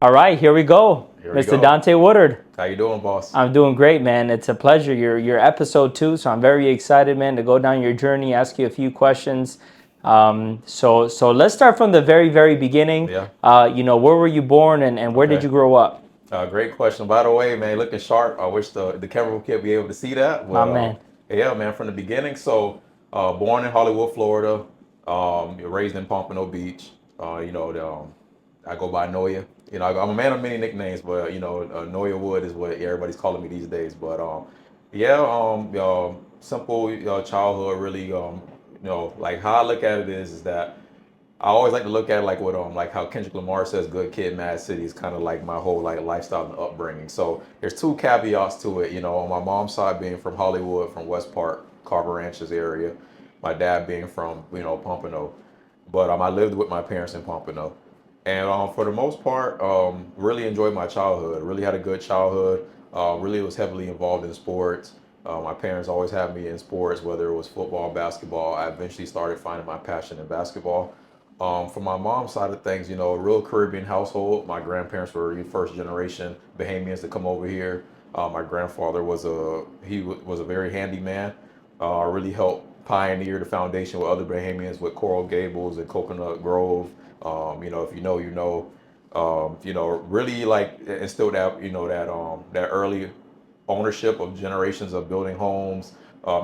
All right, here we go. Here we Mr. go. Donte Woodard. How you doing, boss? I'm doing great, man. It's a pleasure. You're episode 2, so I'm very excited, man, to go down your journey, ask you a few questions. So let's start from the very beginning. Yeah. Where were you born and where did Okay. you grow up? Great question. By the way, man, looking sharp. I wish the camera could be able to see that, My but man. yeah, man, from the beginning. So, born in Hollywood, Florida. Raised in Pompano Beach. I go by Noya. I'm a man of many nicknames, but Noya Wood is what everybody's calling me these days. But yeah, simple childhood. Really, like how I look at it is that I always like to look at it like what like how Kendrick Lamar says, "Good kid, mad city" is kind of like my whole like lifestyle and upbringing. So there's two caveats to it. On my mom's side, being from Hollywood, from West Park, Carver Ranches area. My dad being from Pompano, but I lived with my parents in Pompano, and for the most part, really enjoyed my childhood. Really had a good childhood. Really was heavily involved in sports. My parents always had me in sports, whether it was football, basketball. I eventually started finding my passion in basketball. From my mom's side of things, a real Caribbean household. My grandparents were the first generation Bahamians to come over here. My grandfather was a very handy man. Really helped pioneer the foundation with other Bahamians with Coral Gables and Coconut Grove. If you know, you know. Really like instilled that early ownership of generations of building homes,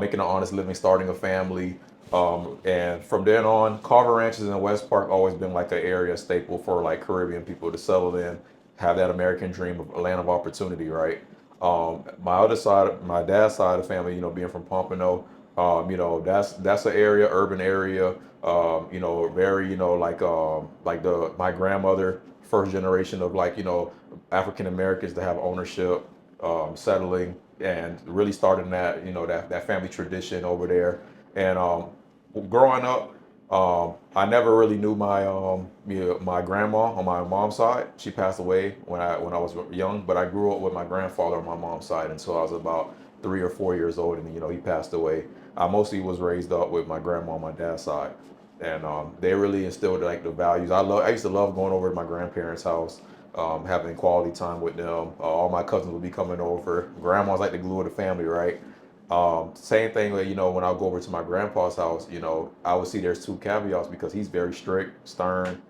making an honest living, starting a family. And from then on, Carver Ranches in West Park always been like an area staple for like Caribbean people to settle in, have that American dream of a land of opportunity, right? My other side, my dad's side of the family, being from Pompano, that's an area, urban area, very, like my grandmother, first generation of like, African Americans to have ownership, settling and really starting that, that family tradition over there. And growing up, I never really knew my grandma on my mom's side. She passed away when I was young, but I grew up with my grandfather on my mom's side until I was about 3 or 4 years old, and he passed away. I mostly was raised up with my grandma on my dad's side, and they really instilled like the values. I used to love going over to my grandparents' house, having quality time with them. All my cousins would be coming over. Grandma's like the glue of the family, right? Same thing, when I go over to my grandpa's house, I would see there's two caveats because he's very strict, stern,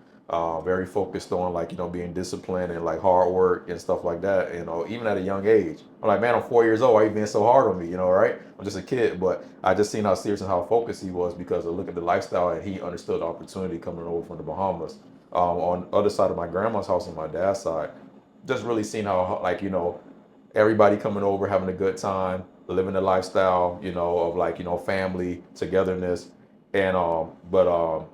very focused on like, being disciplined and like hard work and stuff like that, even at a young age. I'm like, man, I'm 4 years old. Why are you being so hard on me? Right? I'm just a kid, but I just seen how serious and how focused he was because I look at the lifestyle and he understood the opportunity coming over from the Bahamas. On the other side of my grandma's house on my dad's side, just really seeing how like, everybody coming over, having a good time, living the lifestyle, of like, family togetherness. And how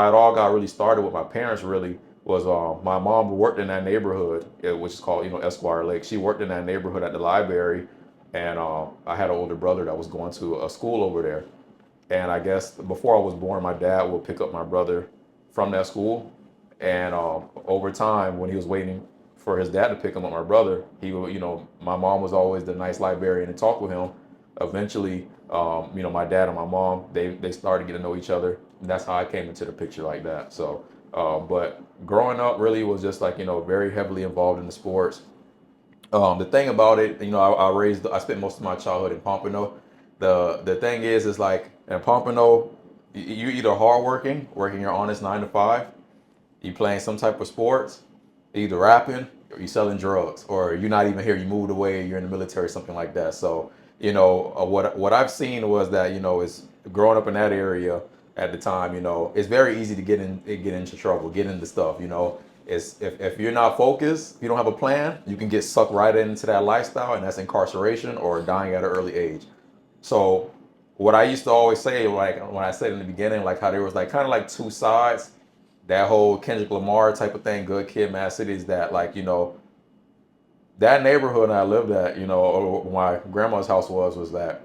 it all got really started with my parents really was my mom worked in that neighborhood, which is called, Esquire Lake. She worked in that neighborhood at the library, and I had an older brother that was going to a school over there. And I guess before I was born, my dad would pick up my brother from that school. And over time, when he was waiting for his dad to pick him up, my brother, he would, my mom was always the nice librarian to talk with him. Eventually, my dad and my mom, they started getting to know each other. And that's how I came into the picture like that. So, but growing up really was just like, very heavily involved in the sports. The thing about it, I spent most of my childhood in Pompano. The thing is like in Pompano, you either hardworking, working your honest 9 to 5, you playing some type of sports, either rapping or you selling drugs, or you're not even here, you moved away, you're in the military, something like that. So, what I've seen was that, is growing up in that area at the time, it's very easy to get into trouble, get into stuff, It's if you're not focused, if you don't have a plan, you can get sucked right into that lifestyle, and that's incarceration or dying at an early age. So what I used to always say, like when I said in the beginning, like how there was like kind of like two sides, that whole Kendrick Lamar type of thing, good kid, mad city, is that like, that neighborhood I lived at, or my grandma's house was that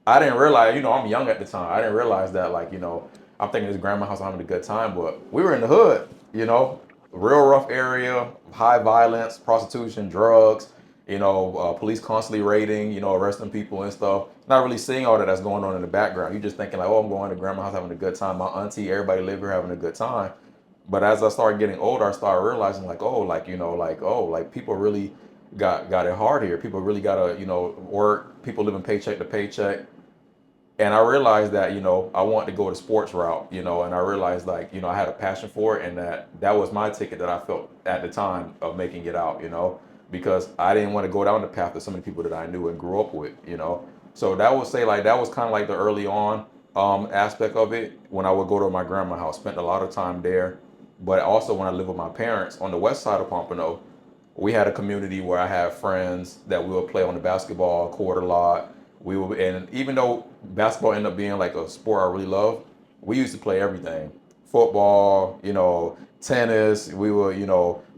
I didn't realize, I'm young at the time. I didn't realize that like, I'm thinking this grandma's house, I'm having a good time, but we were in the hood, real rough area, high violence, prostitution, drugs, police constantly raiding, arresting people and stuff. Not really seeing all that's going on in the background. You're just thinking like, oh, I'm going to grandma's house having a good time. My auntie, everybody live here having a good time. But as I started getting older, I started realizing like, oh, like, like people really got it hard here. People really gotta, work. People living paycheck to paycheck. And I realized that, I wanted to go the sports route, and I realized like, I had a passion for it, and that was my ticket that I felt at the time of making it out, because I didn't want to go down the path of so many people that I knew and grew up with. So that would say like that was kind of like the early on aspect of it when I would go to my grandma's house, spent a lot of time there. But also when I lived with my parents on the west side of Pompano, we had a community where I had friends that we would play on the basketball court a lot. And even though basketball ended up being like a sport I really love, we used to play everything: football, tennis. We would,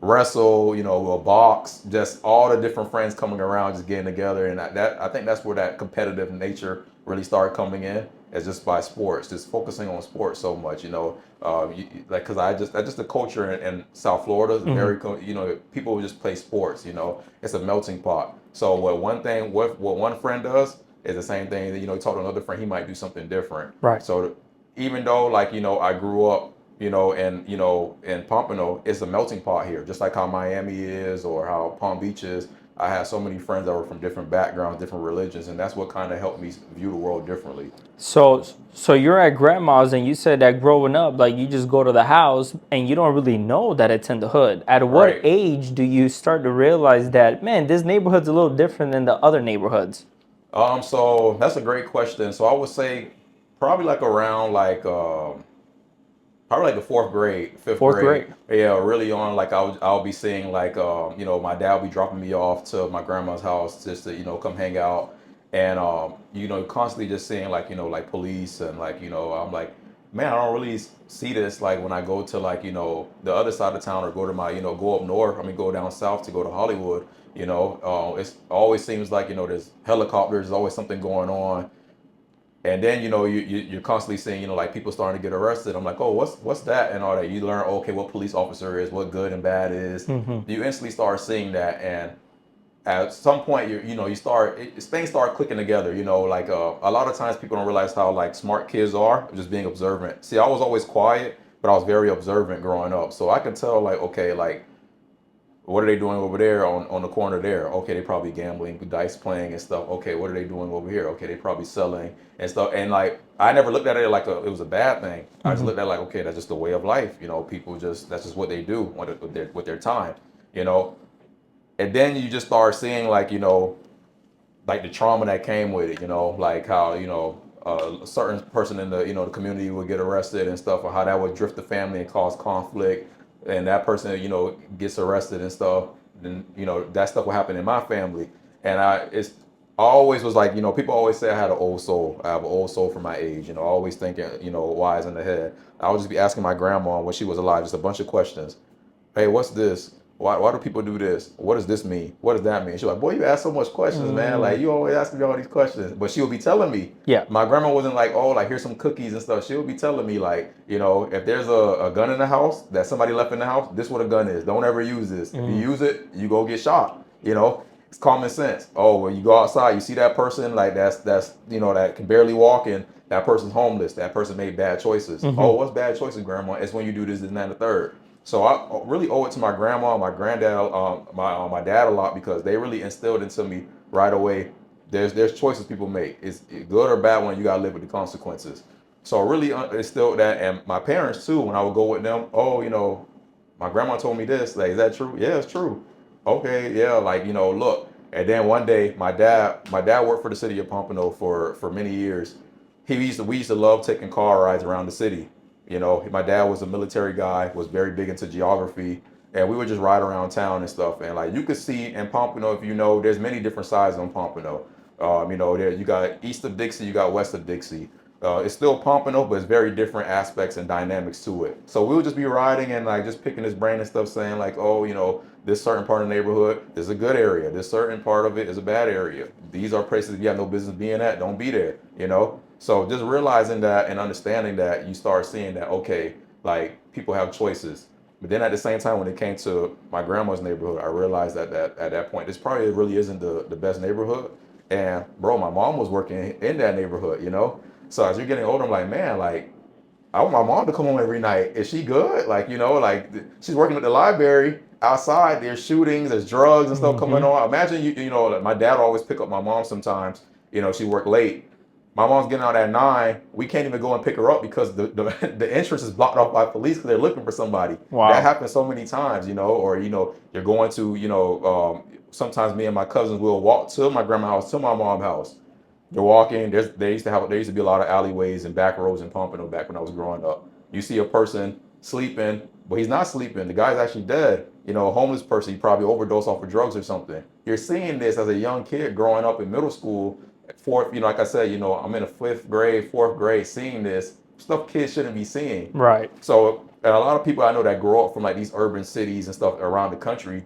wrestle, we'll box. Just all the different friends coming around, just getting together, and I think that's where that competitive nature really started coming in. It's just by sports, just focusing on sports so much, like because I just the culture in South Florida is Hmm. very, people would just play sports, it's a melting pot. So what one friend does is the same thing that, you talk to another friend, he might do something different. Right. So even though like, I grew up, in Pompano, it's a melting pot here, just like how Miami is or how Palm Beach is. I had so many friends that were from different backgrounds, different religions, and that's what kind of helped me view the world differently. So you're at grandma's and you said that growing up, like you just go to the house and you don't really know that it's in the hood. At what Right. age do you start to realize that, man, this neighborhood's a little different than the other neighborhoods? So that's a great question. So I would say probably like around like probably like the fourth grade, fifth Fourth grade. grade. Yeah, really on like I'll be seeing like my dad will be dropping me off to my grandma's house just to come hang out, and constantly just seeing like like police and like I'm like, man, I don't really see this like when I go to like the other side of town or go to my go up north. I mean go down south to go to Hollywood. It's always seems like there's helicopters, there's always something going on. And then you're constantly seeing like people starting to get arrested. I'm like, oh, what's that and all that. You learn, okay, what police officer is, what good and bad is. Hmm. You instantly start seeing that, and at some point you start things start clicking together. Like a lot of times people don't realize how like smart kids are just being observant. See, I was always quiet, but I was very observant growing up, so I could tell like, okay, like what are they doing over there on the corner there? Okay, they probably gambling, dice playing and stuff. Okay, what are they doing over here? Okay, they probably selling and stuff. And like I never looked at it like it was a bad thing. I just Hmm. looked at it like, okay, that's just the way of life. People just that's just what they do with their time. You know. And then you just start seeing like like the trauma that came with it. Like how a certain person in the the community would get arrested and stuff, or how that would drift the family and cause conflict, and that person gets arrested and stuff. Then that stuff will happen in my family, and I always was like people always say I had an old soul. I have an old soul for my age. Always thinking wise in the head. I would just be asking my grandma when she was alive just a bunch of questions. Hey, what's this? Why do people do this? What does this mean? What does that mean? She's like, boy, you ask so much questions, man. Mm. Like you always asking me all these questions. But she would be telling me. Yeah. My grandma wasn't like, oh, like here's some cookies and stuff. She would be telling me like, if there's a gun in the house that somebody left in the house, this is what a gun is. Don't ever use this. If you Mm. use it, you go get shot. It's common sense. Oh, when you go outside, you see that person like that's that can barely walk and that person's homeless. That person made bad choices. Hmm. Oh, what's bad choices, grandma? It's when you do this and that and the third. So I really owe it to my grandma, my granddad, my dad a lot because they really instilled into me right away. There's choices people make. It's good or bad one. You gotta live with the consequences. So I really instilled that, and my parents too. When I would go with them, oh, my grandma told me this. Like, is that true? Yeah, it's true. Okay, yeah, like look. And then one day, my dad worked for the city of Pompano for many years. We used to love taking car rides around the city. My dad was a military guy, was very big into geography, and we would just ride around town and stuff. And like you could see in Pompano, if there's many different sides on Pompano. There you got east of Dixie, you got west of Dixie. It's still Pompano, but it's very different aspects and dynamics to it. So we would just be riding and like just picking his brain and stuff, saying like, oh, this certain part of the neighborhood is a good area. This certain part of it is a bad area. These are places you have no business being at. Don't be there. So just realizing that and understanding that, you start seeing that, okay, like people have choices. But then at the same time, when it came to my grandma's neighborhood, I realized that at that point, this probably really isn't the best neighborhood. And bro, my mom was working in that neighborhood. So as you're getting older, I'm like, man, like I want my mom to come home every night. Is she good? Like, like she's working at the library outside. There's shootings, there's drugs and stuff coming Mm-hmm. on. Imagine like my dad always pick up my mom sometimes. She worked late. My mom's getting out at 9. We can't even go and pick her up because the entrance is blocked off by police because they're looking for somebody. That Wow. happens so many times, or you're going to, sometimes me and my cousins will walk to my grandma's house, to my mom's house. You're walking. There used to be a lot of alleyways and back roads in Pompano back when I was growing up. You see a person sleeping, but he's not sleeping. The guy's actually dead. A homeless person. He probably overdosed off of drugs or something. You're seeing this as a young kid growing up in middle school, fourth. Like I said, I'm in the fifth grade, fourth grade, seeing this stuff kids shouldn't be seeing. Right. So, and a lot of people I know that grow up from like these urban cities and stuff around the country,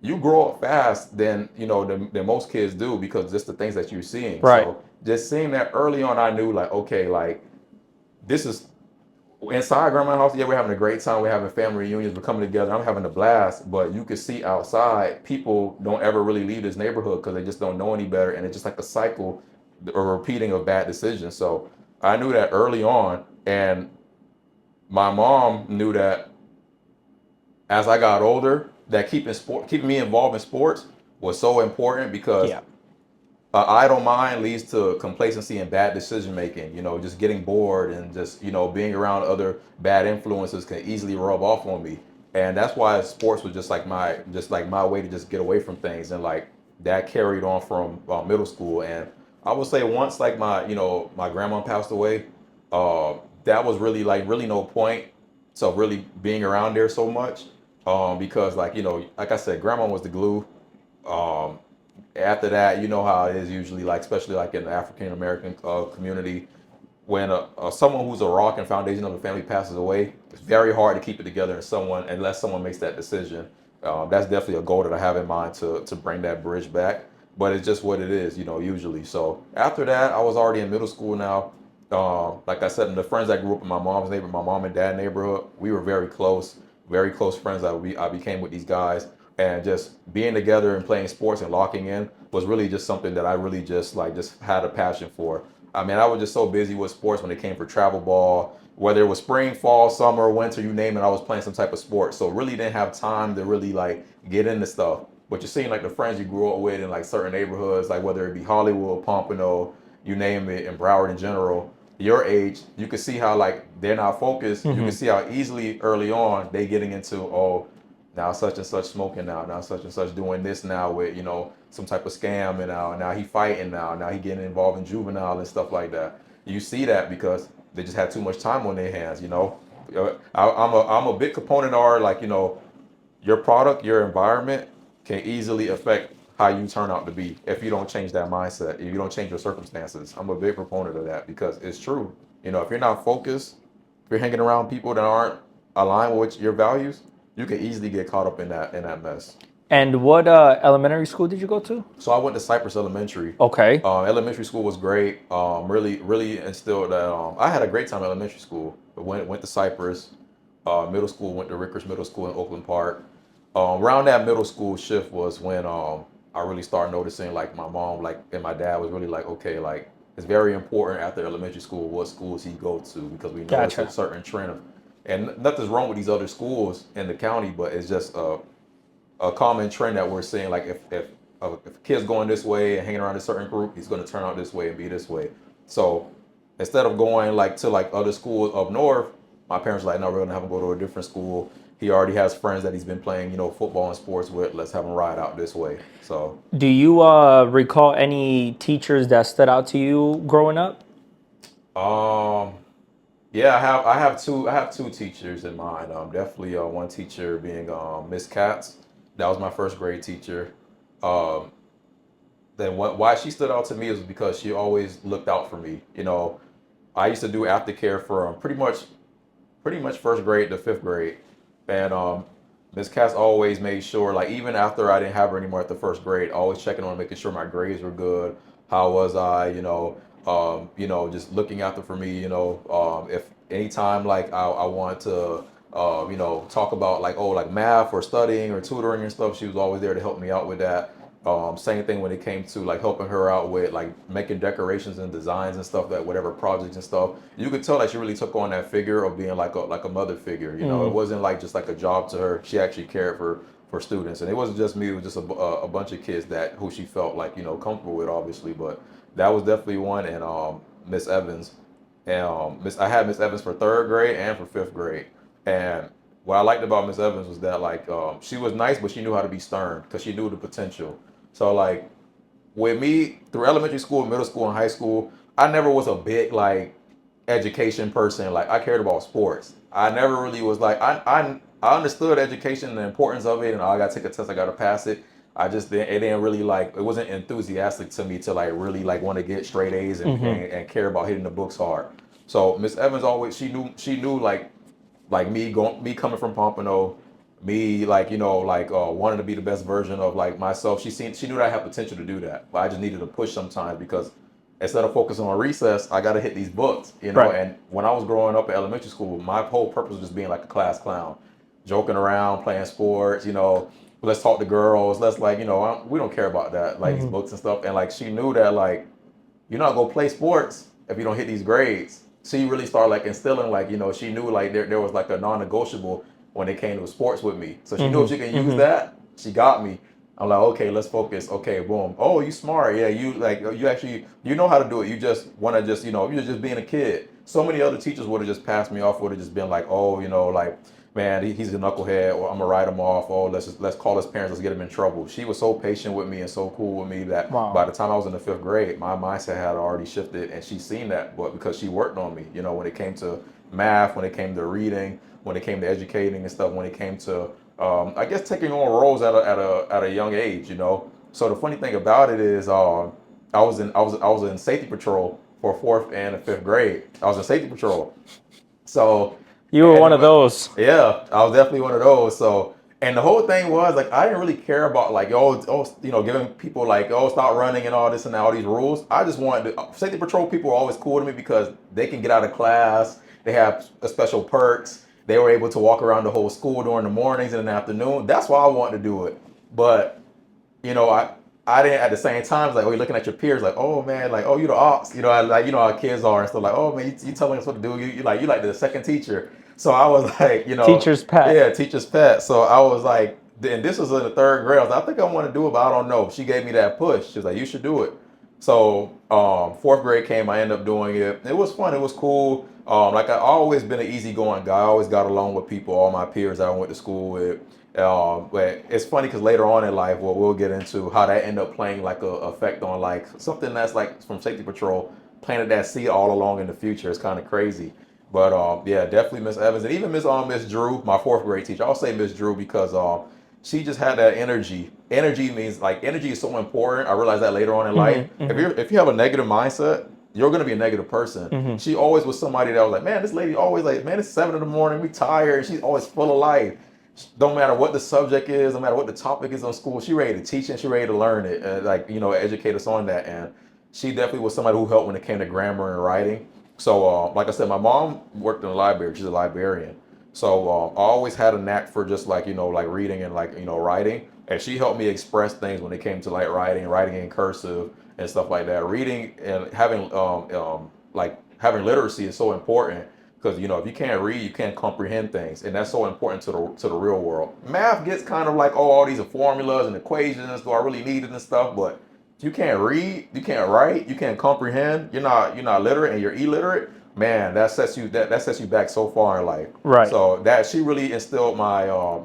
you grow up fast than most kids do because just the things that you're seeing. Right. So just seeing that early on, I knew like, okay, like this is inside grandma's house. Yeah, we're having a great time. We're having family reunions. We're coming together. I'm having a blast. But you can see outside, people don't ever really leave this neighborhood because they just don't know any better, and it's just like a cycle or repeating of bad decisions. So I knew that early on, and my mom knew that as I got older, that keeping me involved in sports was so important because Yeah. idle mind leads to complacency and bad decision making. Just getting bored and just being around other bad influences can easily rub off on me, and that's why sports was just like my way to just get away from things, and like that carried on from middle school. And I would say once like my grandma passed away, uh, that was really like really no point to really being around there so much, because like I said, grandma was the glue. Um, After that, you know how it is usually, like especially like in the African American community, when someone who's a rock and foundation of the family passes away, it's very hard to keep it together. And unless someone makes that decision, that's definitely a goal that I have in mind to bring that bridge back. But it's just what it is, usually. So after that, I was already in middle school now. Like I said, and the friends that grew up in my mom's neighborhood, my mom and dad neighborhood, we were very close friends. I became with these guys, and just being together and playing sports and locking in was really just something that I really just had a passion for. I mean, I was just so busy with sports when it came for travel ball, whether it was spring, fall, summer, winter, you name it, I was playing some type of sport. So really didn't have time to really like get into stuff. But you're seeing like the friends you grew up with in like certain neighborhoods, like whether it be Hollywood, Pompano, you name it, and Broward in general, your age, you can see how like they're not focused. You can Mm-hmm. see how easily early on they getting into, oh, now such and such smoking now such and such doing this now with some type of scam, and now he fighting now he getting involved in juvenile and stuff like that. You see that because they just had too much time on their hands. I'm a big component of like your product, your environment can easily affect how you turn out to be if you don't change that mindset, if you don't change your circumstances. I'm a big proponent of that because it's true. If you're not focused, if you're hanging around people that aren't aligned with your values, you can easily get caught up in that mess. And what elementary school did you go to? So I went to Cypress Elementary. Okay. Elementary school was great. Really, really instilled that. I had a great time in elementary school. But went to Cypress. Middle school went to Rickers Middle School in Oakland Park. Around that middle school shift was when I really started noticing like my mom like and my dad was really like, okay, like it's very important after elementary school what schools he go to, because we noticed a Gotcha. certain trend of, and nothing's wrong with these other schools in the county, but it's just a common trend that we're seeing. Like if a kid's going this way and hanging around a certain group, he's going to turn out this way and be this way. So instead of going like to like other schools up north, my parents were like, no, we're gonna have him go to a different school. He already has friends that he's been playing, football and sports with. Let's have him ride out this way. So, Do you recall any teachers that stood out to you growing up? um, yeah, I have two teachers in mind. Definitely one teacher being Miss Katz. That was my first grade teacher. Um, then why she stood out to me is because she always looked out for me. I used to do aftercare for pretty much first grade to fifth grade, and Miss Cass always made sure, like even after I didn't have her anymore at the first grade, always checking on, making sure my grades were good. How was I? Just looking after for me. If anytime like I wanted to, talk about like, oh, like math or studying or tutoring and stuff, she was always there to help me out with that. Same thing when it came to like helping her out with like making decorations and designs and stuff, that whatever projects and stuff. You could tell that she really took on that figure of being like a mother figure. You know, it wasn't like just like a job to her. She actually cared for students, and it wasn't just me. It was just a bunch of kids that who she felt like, you know, comfortable with, obviously. But that was definitely one. And Miss Evans, and I had Miss Evans for third grade and for fifth grade. And what I liked about Miss Evans was that like she was nice, but she knew how to be stern because she knew the potential. So like with me through elementary school, middle school, and high school, I never was a big like education person. Like I cared about sports. I never really was like I understood education and the importance of it, and I got to take a test, I got to pass it. I just didn't. It didn't really like. It wasn't enthusiastic to me to like really like want to get straight A's and care about hitting the books hard. So Miss Evans always she knew like me coming from Pompano, me like you know like wanting to be the best version of like myself. She knew that I had potential to do that, but I just needed to push sometimes because instead of focusing on recess, I got to hit these books, you know. Right. And when I was growing up in elementary school, my whole purpose was just being like a class clown, joking around, playing sports, you know. Let's talk to girls. Let's like you know we don't care about that like these books and stuff. And like she knew that like you're not gonna play sports if you don't hit these grades. She really started like instilling like you know she knew like there was like a non-negotiable when it came to sports with me. So she knew if she can use that, she got me. I'm like, okay, let's focus. Okay, boom. Oh, you smart. Yeah, you like you actually you know how to do it. You just want to just you know you're just being a kid. So many other teachers would have just passed me off. Would have just been like, oh, you know, like man, he's a knucklehead, or I'm gonna write him off. Oh, let's call his parents. Let's get him in trouble. She was so patient with me and so cool with me that by Wow. the time I was in the fifth grade, my mindset had already shifted, and she's seen that. But because she worked on me, you know, when it came to math, when it came to reading, when it came to educating and stuff, when it came to I guess taking on roles at a young age, you know. So the funny thing about it is, I was in safety patrol for fourth and fifth grade. I was in safety patrol. So You were one of those. yeah, I was definitely one of those. So, and the whole thing was like I didn't really care about like you know, giving people like stop running and all this and all these rules. I just wanted to, safety patrol people were always cool to me because they can get out of class. They have a special perks. They were able to walk around the whole school during the mornings and the afternoon. That's why I wanted to do it. But you know, I didn't at the same time like, oh, you're looking at your peers like, oh man, like, oh, you the ops, you know, like, you know how kids are and stuff like, oh man, you telling us what to do, you like the second teacher. So I was like, you know, Teacher's pet. yeah, teacher's pet. So I was like, and this was in the third grade. I was like, I think I want to do it, but I don't know. She gave me that push. She was like, you should do it. So fourth grade came, I ended up doing it. It was fun. It was cool. Like I always been an easygoing guy. I always got along with people, all my peers that I went to school with. But it's funny because later on in life, what we'll get into how that end up playing like a effect on like something that's like from safety patrol, planted that seed all along in the future. It's kind of crazy. But yeah, definitely Miss Evans and even Miss Drew, my fourth grade teacher. I'll say Miss Drew because she just had that energy. Energy means like energy is so important. I realized that later on in life. If you have a negative mindset, you're gonna be a negative person. She always was somebody that was like, man, this lady always like, man, it's 7 in the morning, we tired. She's always full of life. Don't matter what the subject is, no matter what the topic is on school, she ready to teach and she ready to learn it, and like you know, educate us on that. And she definitely was somebody who helped when it came to grammar and writing. So, like I said, my mom worked in the library. She's a librarian. So, I always had a knack for just like, you know, like reading and like, you know, writing. And she helped me express things when it came to like writing in cursive and stuff like that. Reading and having literacy is so important because, you know, if you can't read, you can't comprehend things. And that's so important to the real world. Math gets kind of like, oh, all these are formulas and equations. Do I really need it and stuff? But you can't read, you can't write, you can't comprehend, you're not literate and you're illiterate, man, that sets you back so far in life. Right. So that she really instilled my I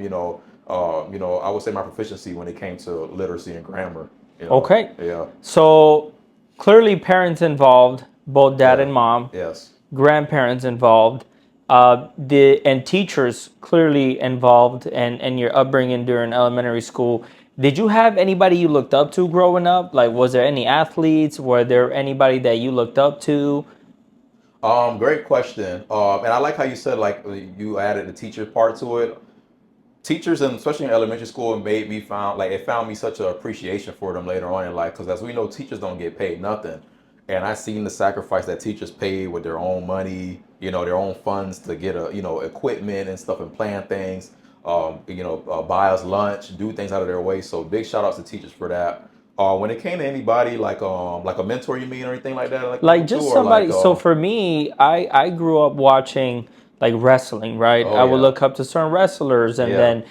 would say my proficiency when it came to literacy and grammar. You know. Okay. Yeah. So clearly, parents involved, both dad Yeah. and mom, Yes. grandparents involved, and teachers clearly involved, and your upbringing during elementary school. Did you have anybody you looked up to growing up? Like, was there any athletes? Were there anybody that you looked up to? Great question. And I like how you said like you added the teacher part to it. Teachers, and especially in elementary school, it found me such an appreciation for them later on in life because as we know, teachers don't get paid nothing, and I seen the sacrifice that teachers paid with their own money, you know, their own funds to get equipment and stuff and plan things, buy us lunch, do things out of their way. So big shout outs to teachers for that. When it came to anybody like a mentor, you mean, or anything like that, like look Like up to, just or like somebody. So for me, I grew up watching like wrestling, right? oh I would yeah, look up to certain wrestlers, and yeah, then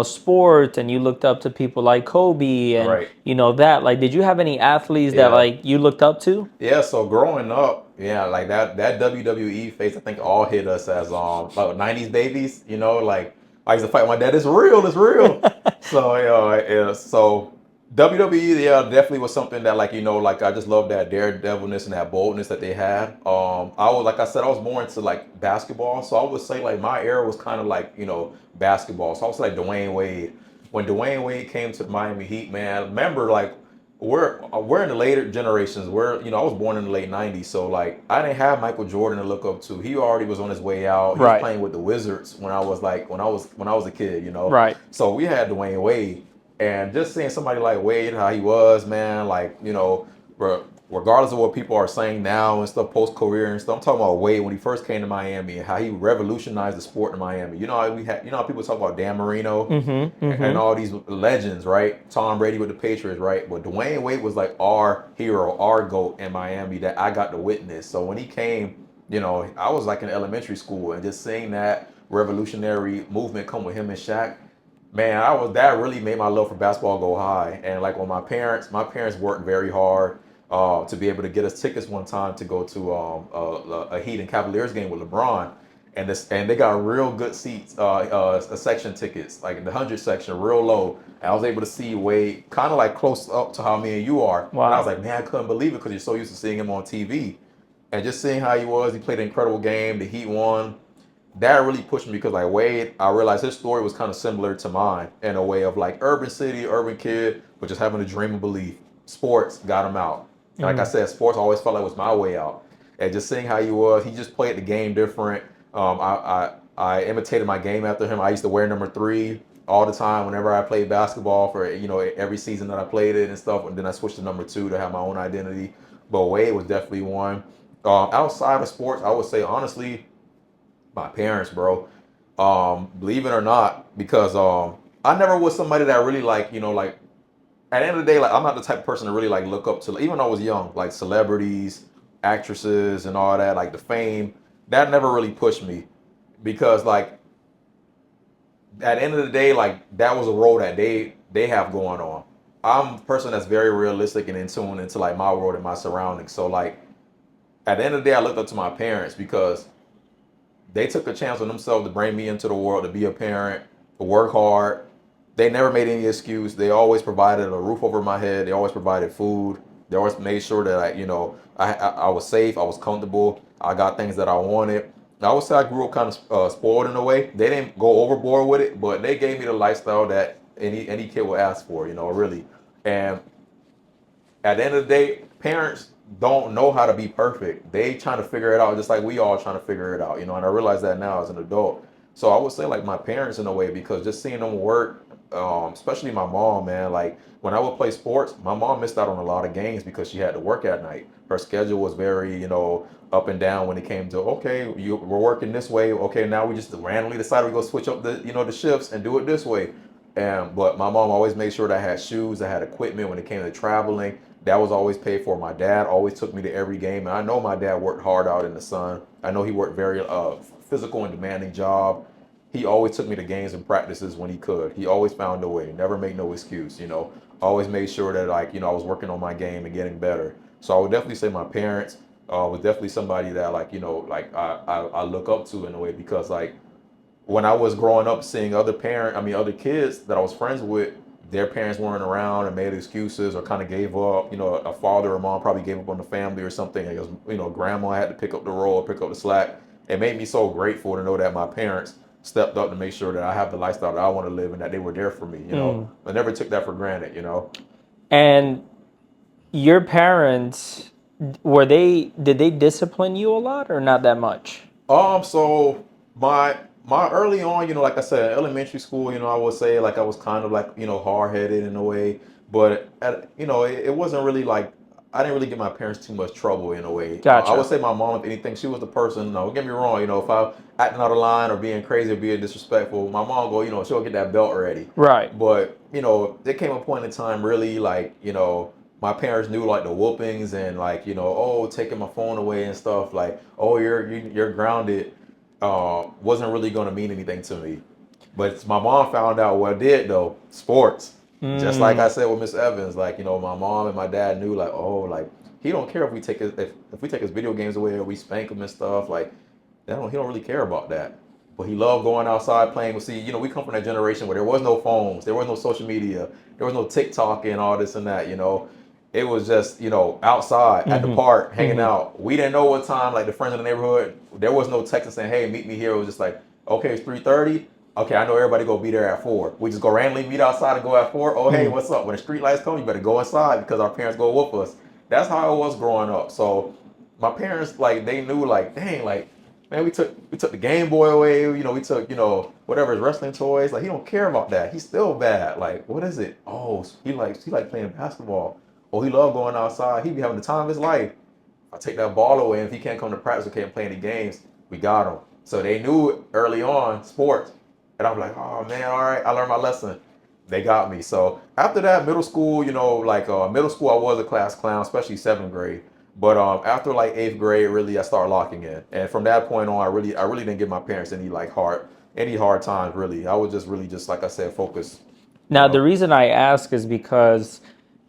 sports, and you looked up to people like Kobe, and right, that. Like, did you have any athletes that yeah. like you looked up to? Yeah, so growing up, yeah, like that WWE phase, I think all hit us as like 90s babies, like I used to fight my dad, it's real, it's real. So yeah, so WWE, yeah, definitely was something that like, like I just love that daredevilness and that boldness that they had. I was like I said, I was more into like basketball. So I would say like my era was kind of like, basketball. So I was like Dwayne Wade. When Dwayne Wade came to the Miami Heat, man, remember like we're in the later generations. I was born in the late '90s, so like I didn't have Michael Jordan to look up to. He already was on his way out. He was Right, playing with the Wizards when I was like when I was a kid. right. So we had Dwayne Wade, and just seeing somebody like Wade, how he was, man, like regardless of what people are saying now and stuff post career and stuff. I'm talking about Wade when he first came to Miami and how he revolutionized the sport in Miami. How people talk about Dan Marino Mm-hmm. and Mm-hmm. all these legends, right? Tom Brady with the Patriots, right? But Dwayne Wade was like our hero, our GOAT in Miami that I got to witness. So when he came, I was like in elementary school and just seeing that revolutionary movement come with him and Shaq, man, that really made my love for basketball go high. And like when my parents worked very hard to be able to get us tickets one time to go to a Heat and Cavaliers game with LeBron, and they got real good seats, a section tickets, like in the 100 section, real low. And I was able to see Wade kind of like close up to how me and you are, and I was Wow. like, man, I couldn't believe it because you're so used to seeing him on TV, and just seeing how he was. He played an incredible game. The Heat won. That really pushed me because like Wade, I realized his story was kind of similar to mine in a way of like urban city, urban kid, but just having a dream and belief. Sports got him out. And like I Mm. said, sports always felt like it was my way out. And just seeing how he just played the game different. I imitated my game after him. I used to wear number 3 all the time whenever I played basketball for every season that I played it and stuff. And then I switched to number 2 to have my own identity. But Wade was definitely one. Outside of sports, I would say honestly, my parents, bro. Believe it or not, because I never was somebody that really like at the end of the day, like I'm not the type of person to really like look up to, even though I was young, like celebrities, actresses, and all that, like the fame. That never really pushed me because like at the end of the day, like that was a role that they have going on. I'm a person that's very realistic and in tune into like my world and my surroundings. So like at the end of the day, I looked up to my parents because they took a chance on themselves to bring me into the world to be a parent, to work hard. They never made any excuse. They always provided a roof over my head. They always provided food. They always made sure that I was safe. I was comfortable. I got things that I wanted. I would say I grew up kind of spoiled in a way. They didn't go overboard with it, but they gave me the lifestyle that any kid would ask for. Really. And at the end of the day, parents don't know how to be perfect. They trying to figure it out just like we all trying to figure it out. And I realize that now as an adult. So I would say like my parents in a way because just seeing them work, especially my mom, man, like when I would play sports, my mom missed out on a lot of games because she had to work at night. Her schedule was very, up and down when it came to okay, we're working this way. Okay, now we just randomly decided we go switch up the shifts and do it this way. And but my mom always made sure that I had shoes, I had equipment when it came to traveling. That was always paid for. My dad always took me to every game, and I know my dad worked hard out in the sun. I know he worked very physical and demanding job. He always took me to games and practices when he could. He always found a way. Never made no excuse. Always made sure that I was working on my game and getting better. So I would definitely say my parents was definitely somebody that I look up to in a way because like when I was growing up, seeing other kids that I was friends with, their parents weren't around and made excuses or kind of gave up. A father or mom probably gave up on the family or something. And it was, grandma had to pick up the role, pick up the slack. It made me so grateful to know that my parents stepped up to make sure that I have the lifestyle that I want to live and that they were there for me. Mm. I never took that for granted. And your parents, did they discipline you a lot or not that much? So my early on, like I said, elementary school, I would say I was kind of hard headed in a way, but it wasn't really like I didn't really give my parents too much trouble in a way. I would Gotcha. say my mom, if anything, she was the person. No, don't get me wrong. If I acting out of line or being crazy or being disrespectful, my mom go, she'll get that belt ready. Right. But there came a point in time, really, like my parents knew like the whoopings and like oh, taking my phone away and stuff. Like, oh, you're grounded. Wasn't really going to mean anything to me. But my mom found out what it did though. Sports. Just like I Mm. said with Miss Evans, like my mom and my dad knew, like, oh, like he don't care if we take his if we take his video games away or we spank him and stuff. Like, he don't really care about that. But he loved going outside playing. See, we come from that generation where there was no phones, there was no social media, there was no TikTok and all this and that. It was just outside at the Mm-hmm. park hanging Mm-hmm. out. We didn't know what time. Like the friends in the neighborhood, there was no texting saying, "Hey, meet me here." It was just like, okay, it's 3:30. Okay, I know everybody gonna be there at 4. We just go randomly meet outside and go at 4. Oh, hey, Mm-hmm. what's up? When the street lights come, you better go inside because our parents go whoop us. That's how it was growing up. So my parents, like, they knew, like, dang, like, man, we took the Game Boy away. We took whatever his wrestling toys. Like, he don't care about that. He's still bad. Like, what is it? Oh, he like playing basketball. Oh, he love going outside. He be having the time of his life. I take that ball away, and if he can't come to practice or can't play any games, we got him. So they knew early on sports, and I'm like, oh man, all right, I learned my lesson. They got me. So after that, middle school, like middle school, I was a class clown, especially 7th grade. But after like 8th grade, really, I started locking in, and from that point on, I really didn't give my parents any hard times. Really, I was just really just like I said, focus. You Now, the know. reason I ask is because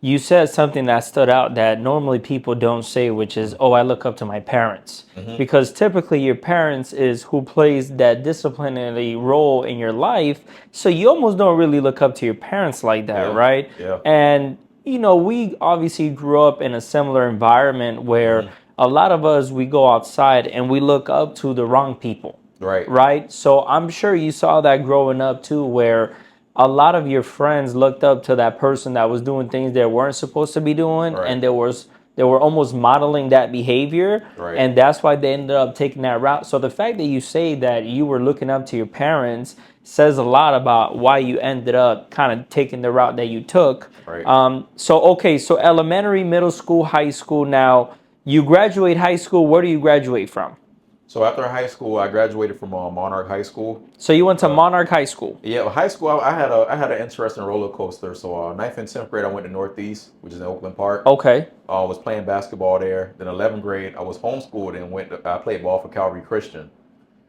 you said something that stood out that normally people don't say, which is, "Oh, I look up to my parents." Mm-hmm. Because typically your parents is who plays that disciplinary role in your life. So you almost don't really look up to your parents like that, Yeah. right? Yeah. And, we obviously grew up in a similar environment where Mm-hmm. a lot of us, we go outside and we look up to the wrong people, Right. right? So I'm sure you saw that growing up too, where a lot of your friends looked up to that person that was doing things they weren't supposed to be doing, Right. and they were almost modeling that behavior, Right. and that's why they ended up taking that route. So the fact that you say that you were looking up to your parents says a lot about why you ended up kind of taking the route that you took. Right. So okay, so elementary, middle school, high school. Now you graduate high school. Where do you graduate from? So after high school, I graduated from Monarch High School. So you went to Uh, Monarch High School. yeah, well, high school, I had an interesting roller coaster. So ninth and 10th grade, I went to Northeast, which is in Oakland Park. Okay. Was playing basketball there. Then 11th grade, I was homeschooled and I played ball for Calvary Christian.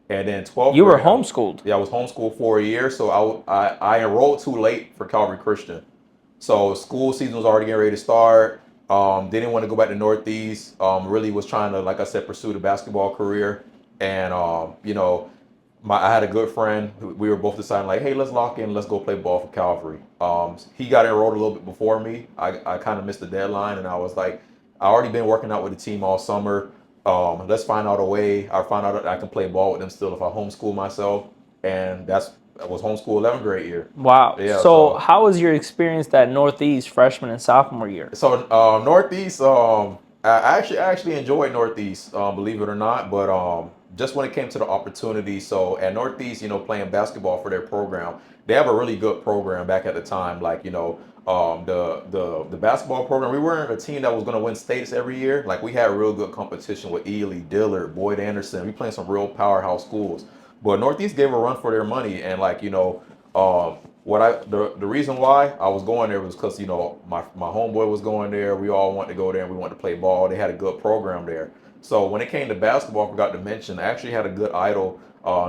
And then 12th You were grade, homeschooled. yeah, I was homeschooled for a year. So I enrolled too late for Calvary Christian. So school season was already getting ready to start. Didn't want to go back to Northeast. Really was trying to, like I said, pursue the basketball career. And I had a good friend. We were both deciding like, hey, let's lock in. Let's go play ball for Calvary. He got enrolled a little bit before me. I kind of missed the deadline, and I was like, I already been working out with the team all summer. Let's find out a way. I found out that I can play ball with them still if I homeschool myself, and I was homeschool 11th grade year. Wow. Yeah, So, so how was your experience at Northeast freshman and sophomore year? So Northeast, I actually enjoyed Northeast, believe it or not. But just when it came to the opportunity, so at Northeast, playing basketball for their program, they have a really good program back at the time. Like the basketball program, we weren't a team that was going to win states every year. Like we had real good competition with Ely, Dillard, Boyd Anderson. We playing some real powerhouse schools. But Northeast gave a run for their money, and like the reason why I was going there was because my homeboy was going there. We all wanted to go there and we wanted to play ball. They had a good program there. So when it came to basketball, I forgot to mention I actually had a good idol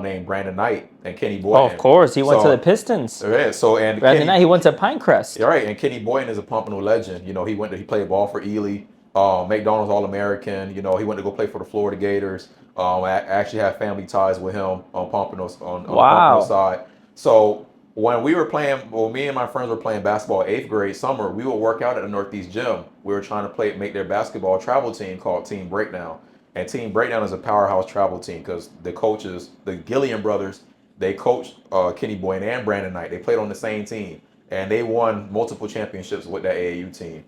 named Brandon Knight and Kenny Oh, of Boynton. course. He went to the So Pistons. yeah, so and Brandon Knight, Kenny, he went to Pinecrest. you're right, and Kenny Boynton is a Pompano legend. He played ball for Ely, McDonald's All American. He went to go play for the Florida Gators. I actually have family ties with him on the Pompano Wow. side. So when me and my friends were playing basketball 8th grade summer, we would work out at the Northeast gym. We were trying to make their basketball travel team called Team Breakdown. And Team Breakdown is a powerhouse travel team because the coaches, the Gilliam brothers, they coached Kenny Boynton and Brandon Knight. They played on the same team, and they won multiple championships with that AAU team.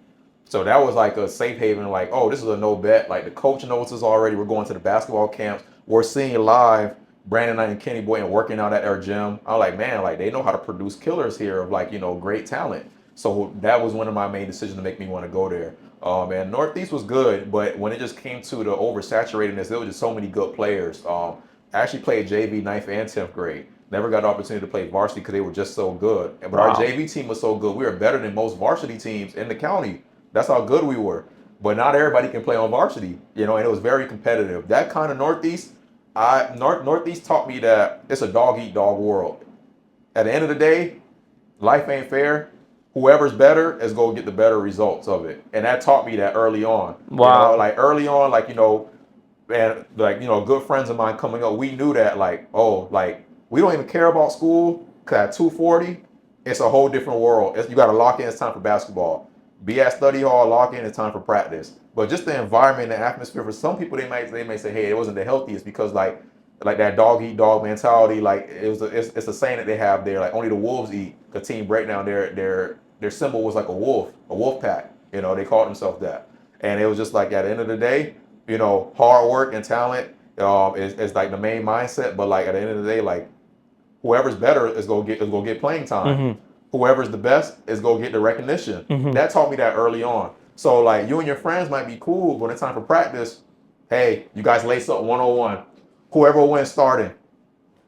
So that was like a safe haven. Like, oh, this is a no bet. Like the coach knows us already. We're going to the basketball camps. We're seeing live Brandon Knight and Kenny Boynton working out at our gym. I'm like, man, like they know how to produce killers here of like great talent. So that was one of my main decisions to make me want to go there. And Northeast was good, but when it just came to the oversaturatedness, there was just so many good players. I actually played JV ninth and 10th grade. Never got the opportunity to play varsity because they were just so good. But our Wow. JV team was so good. We were better than most varsity teams in the county. That's how good we were. But not everybody can play on varsity, and it was very competitive. That kind of Northeast, Northeast taught me that it's a dog eat dog world. At the end of the day, life ain't fair. Whoever's better is going to get the better results of it. And that taught me that early on. Wow. Like early on, and like, good friends of mine coming up, we knew that like, oh, like we don't even care about school because at 240, it's a whole different world. You got to lock in, it's time for basketball. Be at study hall, lock in, it's time for practice. But just the environment, the atmosphere, for some people, they may say, hey, it wasn't the healthiest because like that dog eat dog mentality. Like it's a saying that they have there. Like only the wolves eat. The team breakdown. Their symbol was like a wolf pack. They called themselves that. And it was just like at the end of the day, hard work and talent is like the main mindset. But like at the end of the day, like whoever's better is gonna get playing time. Mm-hmm. Whoever's the best is gonna get the recognition. Mm-hmm. That taught me that early on. So like you and your friends might be cool, but when it's time for practice, hey, you guys lace up 101. Whoever wins starting.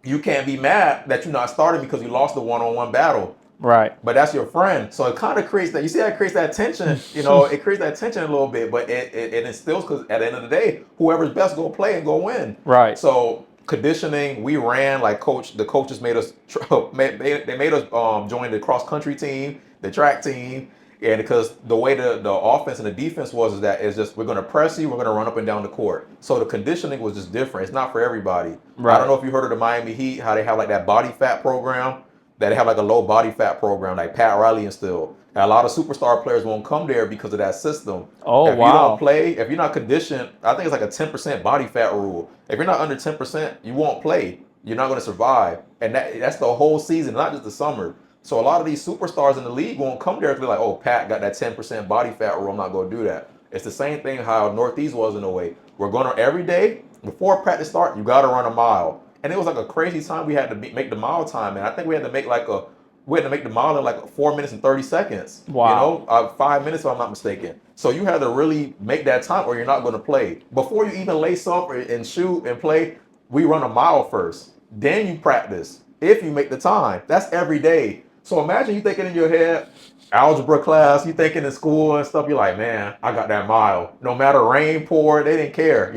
You can't be mad that you're not starting because you lost the one-on-one battle. Right. But that's your friend. So it kind of creates that. You see how it creates that tension. It creates that tension a little bit, but it instills because at the end of the day, whoever's best go play and go win. Right. So conditioning, we ran like the coaches made us they made us join the cross country team, the track team. And because the way the offense and the defense was is that it's just we're gonna press you, we're gonna run up and down the court. So the conditioning was just different. It's not for everybody. I don't Right. know if you heard of the Miami Heat, how they have like that body fat program, that they have like a low body fat program, like Pat Riley instilled. And a lot of superstar players won't come there because of that system. Oh, If you don't wow. play, if you're not conditioned, I think it's like a 10% body fat rule. If you're not under 10%, you won't play. You're not going to survive. And that's the whole season, not just the summer. So a lot of these superstars in the league won't come there because they're like, oh, Pat got that 10% body fat rule. I'm not going to do that. It's the same thing how Northeast was in a way. We're going to every day before practice start, you got to run a mile. And it was like a crazy time we had to make the mile time. And I think we had to make the mile in like 4 minutes and 30 seconds. Wow. 5 minutes if I'm not mistaken. So you had to really make that time or you're not going to play. Before you even lace up and shoot and play, we run a mile first. Then you practice. If you make the time, that's every day. So imagine you thinking in your head, algebra class, you thinking in school and stuff, you're like, man, I got that mile. No matter rain, pour, they didn't care.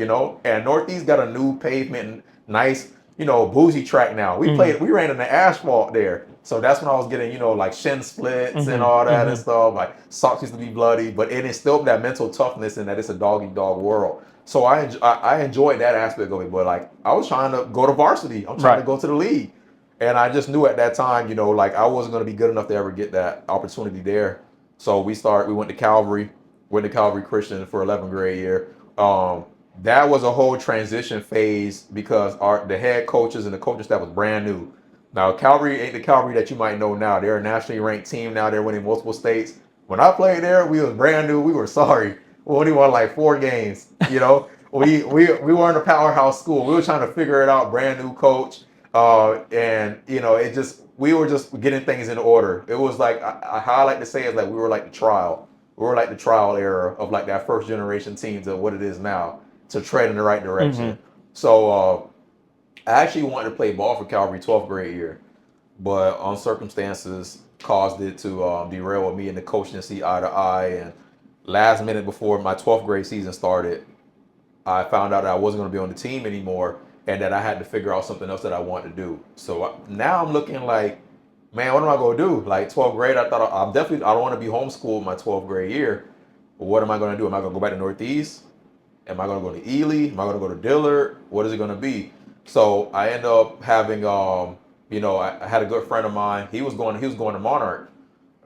And Northeast got a new pavement, nice, bougie track now. We Mm-hmm. ran in the asphalt there. So that's when I was getting, like shin splits and all Mm-hmm. that and Mm-hmm. stuff. Like socks used to be bloody, but it instilled that mental toughness and that it's a dog eat dog world. So I enjoyed that aspect of it. But like I was trying to go to varsity. I'm trying to Right. go to the league. And I just knew at that time, like I wasn't going to be good enough to ever get that opportunity there. So we went to Calvary Christian for 11th grade year. That was a whole transition phase because the head coaches and the coaching staff was brand new. Now Calvary ain't the Calvary that you might know now. They're a nationally ranked team now. They're winning multiple states. When I played there, we was brand new. We were sorry. We only won like 4 games. We weren't a powerhouse school. We were trying to figure it out. Brand new coach. And it just we were just getting things in order. It was like how I like to say is like we were like the trial. We were like the trial era of like that first generation team to what it is now to tread in the right Mm-hmm. direction. So I actually wanted to play ball for Calvary 12th grade year, but on circumstances caused it to derail with me and the coach didn't see eye to eye. And last minute before my 12th grade season started, I found out that I wasn't going to be on the team anymore and that I had to figure out something else that I wanted to do. So now I'm looking like, man, what am I going to do? Like 12th grade, I thought I don't want to be homeschooled my 12th grade year. But what am I going to do? Am I going to go back to Northeast? Am I going to go to Ely? Am I going to go to Dillard? What is it going to be? So I end up having, I had a good friend of mine. He was going to Monarch.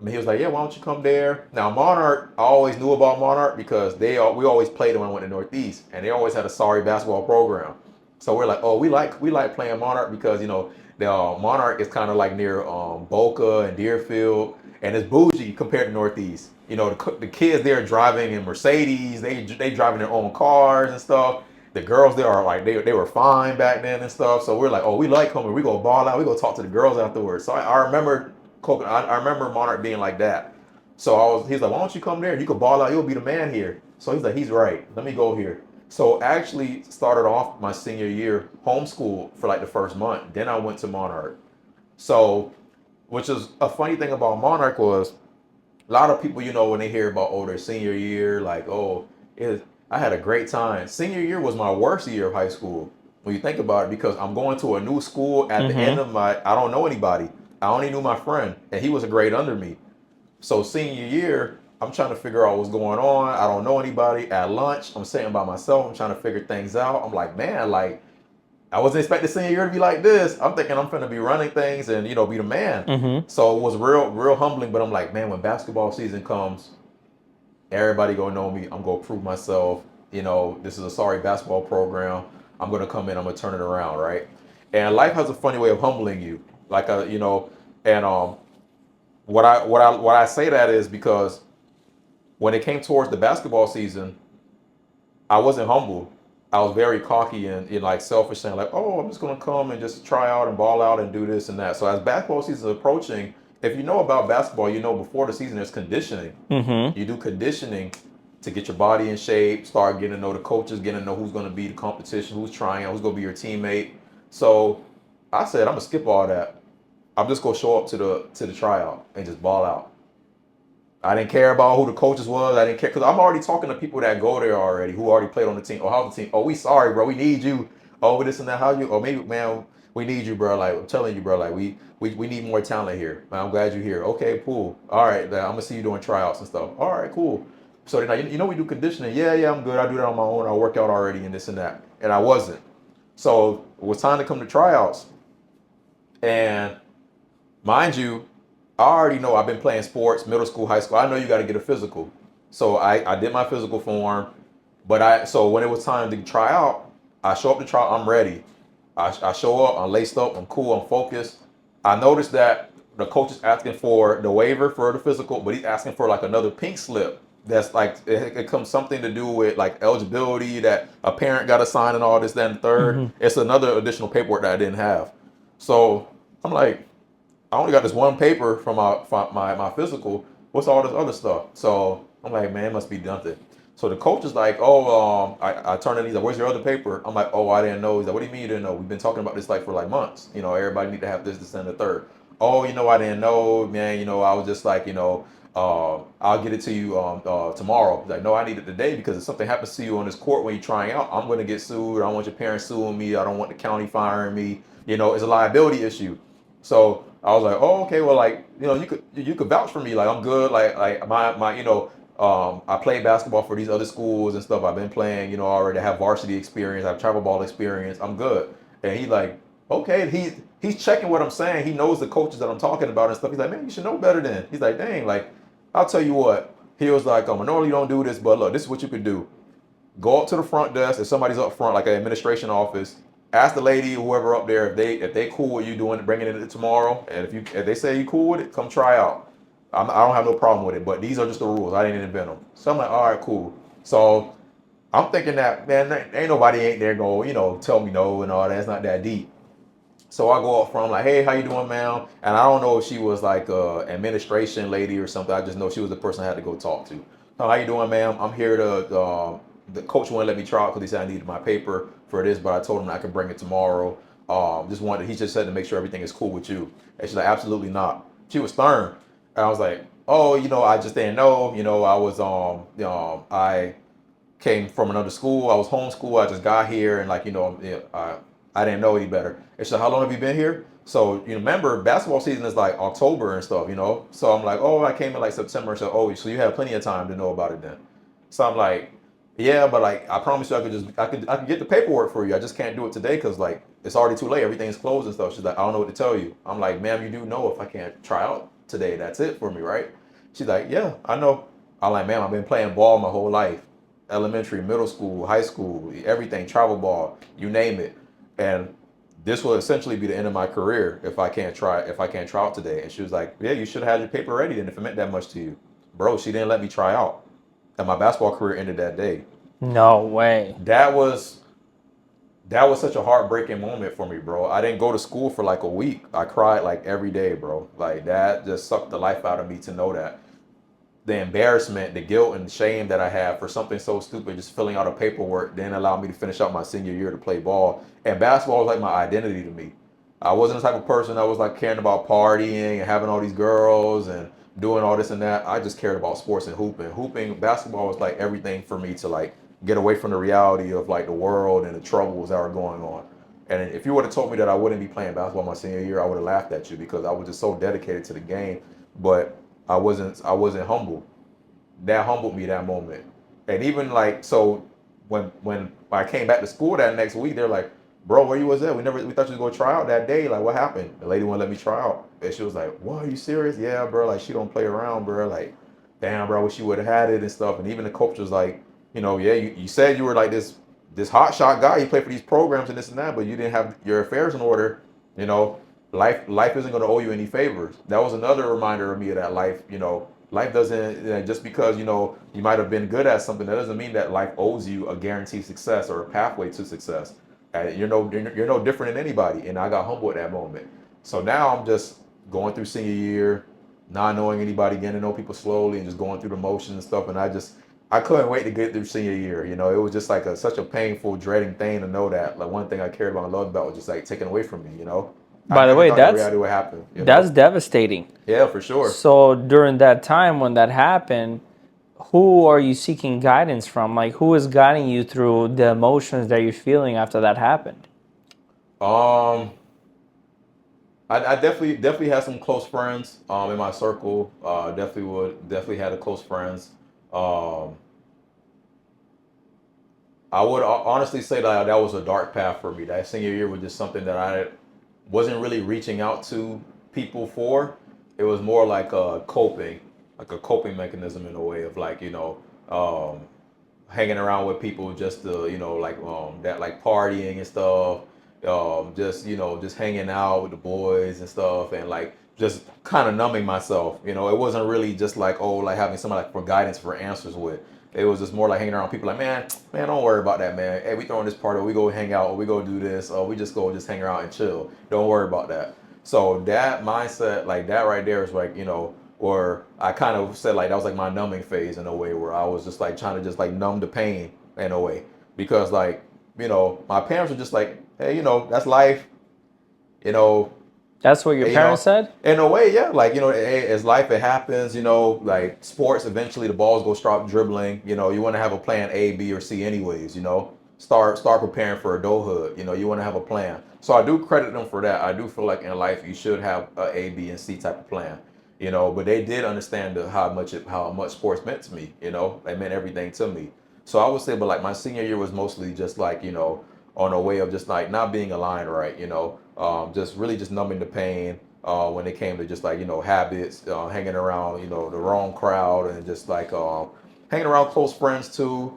I mean, he was like, yeah, why don't you come there? Now, Monarch, I always knew about Monarch because we always played them when I went to Northeast, and they always had a sorry basketball program. So we're like, oh, we like playing Monarch because the Monarch is kind of like near Boca and Deerfield, and it's bougie compared to Northeast. The kids there driving in Mercedes, they driving their own cars and stuff. The girls there are like they were fine back then and stuff. So we're like, oh, we like coming. We go ball out. We go talk to the girls afterwards. So I remember Monarch being like that. So he's like, why don't you come there? You could ball out. You'll be the man here. So he's like, he's right. Let me go here. So actually started off my senior year homeschool for like the first month. Then I went to Monarch. So, which is a funny thing about Monarch was a lot of people, when they hear about their senior year, like, I had a great time. Senior year was my worst year of high school when you think about it, because I'm going to a new school at the end of I don't know anybody. I only knew my friend, and he was a grade under me. So senior year, I'm trying to figure out what's going on. I don't know anybody. At lunch, I'm sitting by myself. I'm trying to figure things out. I'm like, man, like I wasn't expecting senior year to be like this. I'm thinking I'm finna be running things and be the man. So it was real humbling. But I'm like, man, when basketball season comes, everybody gonna know me. I'm gonna prove myself. This is a sorry basketball program. I'm gonna come in. I'm gonna turn it around, right? And life has a funny way of humbling you. Like and what I say that is because when it came towards the basketball season, I wasn't humble. I was very cocky and like selfish, saying like, "Oh, I'm just gonna come and just try out and ball out and do this and that." So as basketball season is approaching, if you know about basketball, before the season there's conditioning. You do conditioning to get your body in shape, start getting to know the coaches, getting to know who's gonna be the competition, who's trying out, who's gonna be your teammate. So I said, I'm gonna skip all that. I'm just gonna show up to the tryout and just ball out. I didn't care about who the coaches was. I didn't care because I'm already talking to people that go there already, who already played on the team. Oh, how's the team? Oh, we sorry, bro. We need you. Oh, this and that. How you? Oh, maybe, man, we need you, bro. Like I'm telling you, bro. Like we need more talent here. Man, I'm glad you're here. Okay, cool. All right, then I'm gonna see you doing tryouts and stuff. All right, cool. So then, we do conditioning. Yeah, I'm good. I do that on my own. I work out already and this and that. And I wasn't. So it was time to come to tryouts. And mind you, I already know I've been playing sports, middle school, high school. I know you got to get a physical. So I did my physical form. So when it was time to try out, I show up to try. I'm ready. I show up. I'm laced up. I'm cool. I'm focused. I noticed that the coach is asking for the waiver for the physical, but he's asking for like another pink slip. That's like it comes something to do with like eligibility that a parent got to sign and all this, then third. It's another additional paperwork that I didn't have. So I'm like, I only got this one paper from my physical. What's all this other stuff? So I'm like, man, it must be Donte. So the coach is like, I turned in. He's like, where's your other paper? I'm like, oh, I didn't know. He's like, what do you mean you didn't know? We've been talking about this like for like months. Everybody need to have this, and the third. Oh, I didn't know, man. I was just like, I'll get it to you tomorrow. He's like, no, I need it today because if something happens to you on this court when you're trying out, I'm going to get sued. I don't want your parents suing me. I don't want the county firing me. It's a liability issue. So I was like, oh, okay, well, like, you could vouch for me. Like, I'm good. Like my I played basketball for these other schools and stuff. I've been playing, already. I have varsity experience. I have travel ball experience. I'm good. And he's like, okay. He's checking what I'm saying. He knows the coaches that I'm talking about and stuff. He's like, man, you should know better than. He's like, dang, like, I'll tell you what. He was like, I normally don't do this, but look, this is what you could do. Go up to the front desk if somebody's up front, like an administration office. Ask the lady, whoever up there, if they cool with you doing bringing it tomorrow, and if they say you cool with it, come try out. I don't have no problem with it, but these are just the rules. I didn't invent them. So I'm like, all right, cool. So I'm thinking that, man, ain't nobody ain't there go, tell me no and all that. It's not that deep. So I go up front, I'm like, hey, how you doing, ma'am? And I don't know if she was like a administration lady or something. I just know she was the person I had to go talk to. So how you doing, ma'am? I'm here to, the coach wouldn't let me try out because he said I needed my paper for this, but I told him I could bring it tomorrow. He just said to make sure everything is cool with you. And she's like, absolutely not. She was stern. And I was like, oh, I just didn't know. I was, I came from another school. I was homeschooled. I just got here and like, I didn't know any better. And so how long have you been here? So, remember basketball season is like October and stuff, So I'm like, oh, I came in like September. So, oh, so you had plenty of time to know about it then. So I'm like, yeah, but like, I promise you I could get the paperwork for you. I just can't do it today because like, it's already too late. Everything's closed and stuff. She's like, I don't know what to tell you. I'm like, ma'am, you do know if I can't try out today, that's it for me, right? She's like, yeah, I know. I'm like, ma'am, I've been playing ball my whole life. Elementary, middle school, high school, everything, travel ball, you name it. And this will essentially be the end of my career if I can't try out today. And she was like, yeah, you should have had your paper ready then if it meant that much to you. Bro, she didn't let me try out. And my basketball career ended that day. No way. That was such a heartbreaking moment for me, bro. I didn't go to school for like a week. I cried like every day, bro. Like that just sucked the life out of me to know that. the embarrassment, the guilt and shame that I had for something so stupid, just filling out a paperwork, then allowed me to finish out my senior year to play ball. And basketball was like my identity to me. I wasn't the type of person that was like caring about partying and having all these girls and doing all this and that. I just cared about sports and hooping. Hooping, basketball was like everything for me to like get away from the reality of like the world and the troubles that are going on. And if you would have told me that I wouldn't be playing basketball my senior year, I would have laughed at you because I was just so dedicated to the game. But I wasn't humble. That humbled me that moment. And even like so when I came back to school that next week, they're like, bro, where you was at? We thought you was gonna try out that day. Like what happened? The lady wouldn't let me try out. And she was like, what, are you serious? Yeah, bro, like she don't play around, bro. Like, damn, bro, I wish you would have had it and stuff. And even the coach was like, yeah, you said you were like this hot shot guy. You played for these programs and this and that, but you didn't have your affairs in order. You know, life isn't going to owe you any favors. That was another reminder of me of that life. Life doesn't just because you might have been good at something. That doesn't mean that life owes you a guaranteed success or a pathway to success. You're no different than anybody. And I got humble at that moment. So now I'm just going through senior year, not knowing anybody, getting to know people slowly, and just going through the motions and stuff. And I couldn't wait to get through senior year. It was just like such a painful, dreading thing to know that like one thing I cared about and loved about was just like taken away from me. I By the never way, thought that reality would happen. that's devastating. Yeah, for sure. So during that time when that happened, who are you seeking guidance from? Like who is guiding you through the emotions that you're feeling after that happened? Um, I definitely had some close friends in my circle. Definitely had a close friends. Um, I would honestly say that was a dark path for me. That senior year was just something that I wasn't really reaching out to people for. It was more like a coping mechanism in a way of like, um, hanging around with people just to, that like partying and stuff. Just hanging out with the boys and stuff and like just kind of numbing myself. It wasn't really just like, oh, like having somebody like for guidance for answers with. It was just more like hanging around people like, man, don't worry about that, man. Hey, we throwing this party, or we go hang out, or we go do this, or we just go just hang around and chill. Don't worry about that. So that mindset, like that right there is like, or I kind of said like that was like my numbing phase in a way where I was just like trying to just like numb the pain in a way. Because like, my parents were just like, hey, that's life, you know, That's what your parents said? in a way, yeah. Like, hey, as life it happens, like sports, eventually the balls go stop dribbling. You want to have a plan A, B, or C anyways, Start preparing for adulthood. You want to have a plan. So I do credit them for that. I do feel like in life you should have a B, and C type of plan. But they did understand how much sports meant to me, It meant everything to me. So I would say, but like my senior year was mostly just like, on a way of just like not being aligned right, just really just numbing the pain when it came to just like, habits, hanging around, the wrong crowd and just like hanging around close friends too,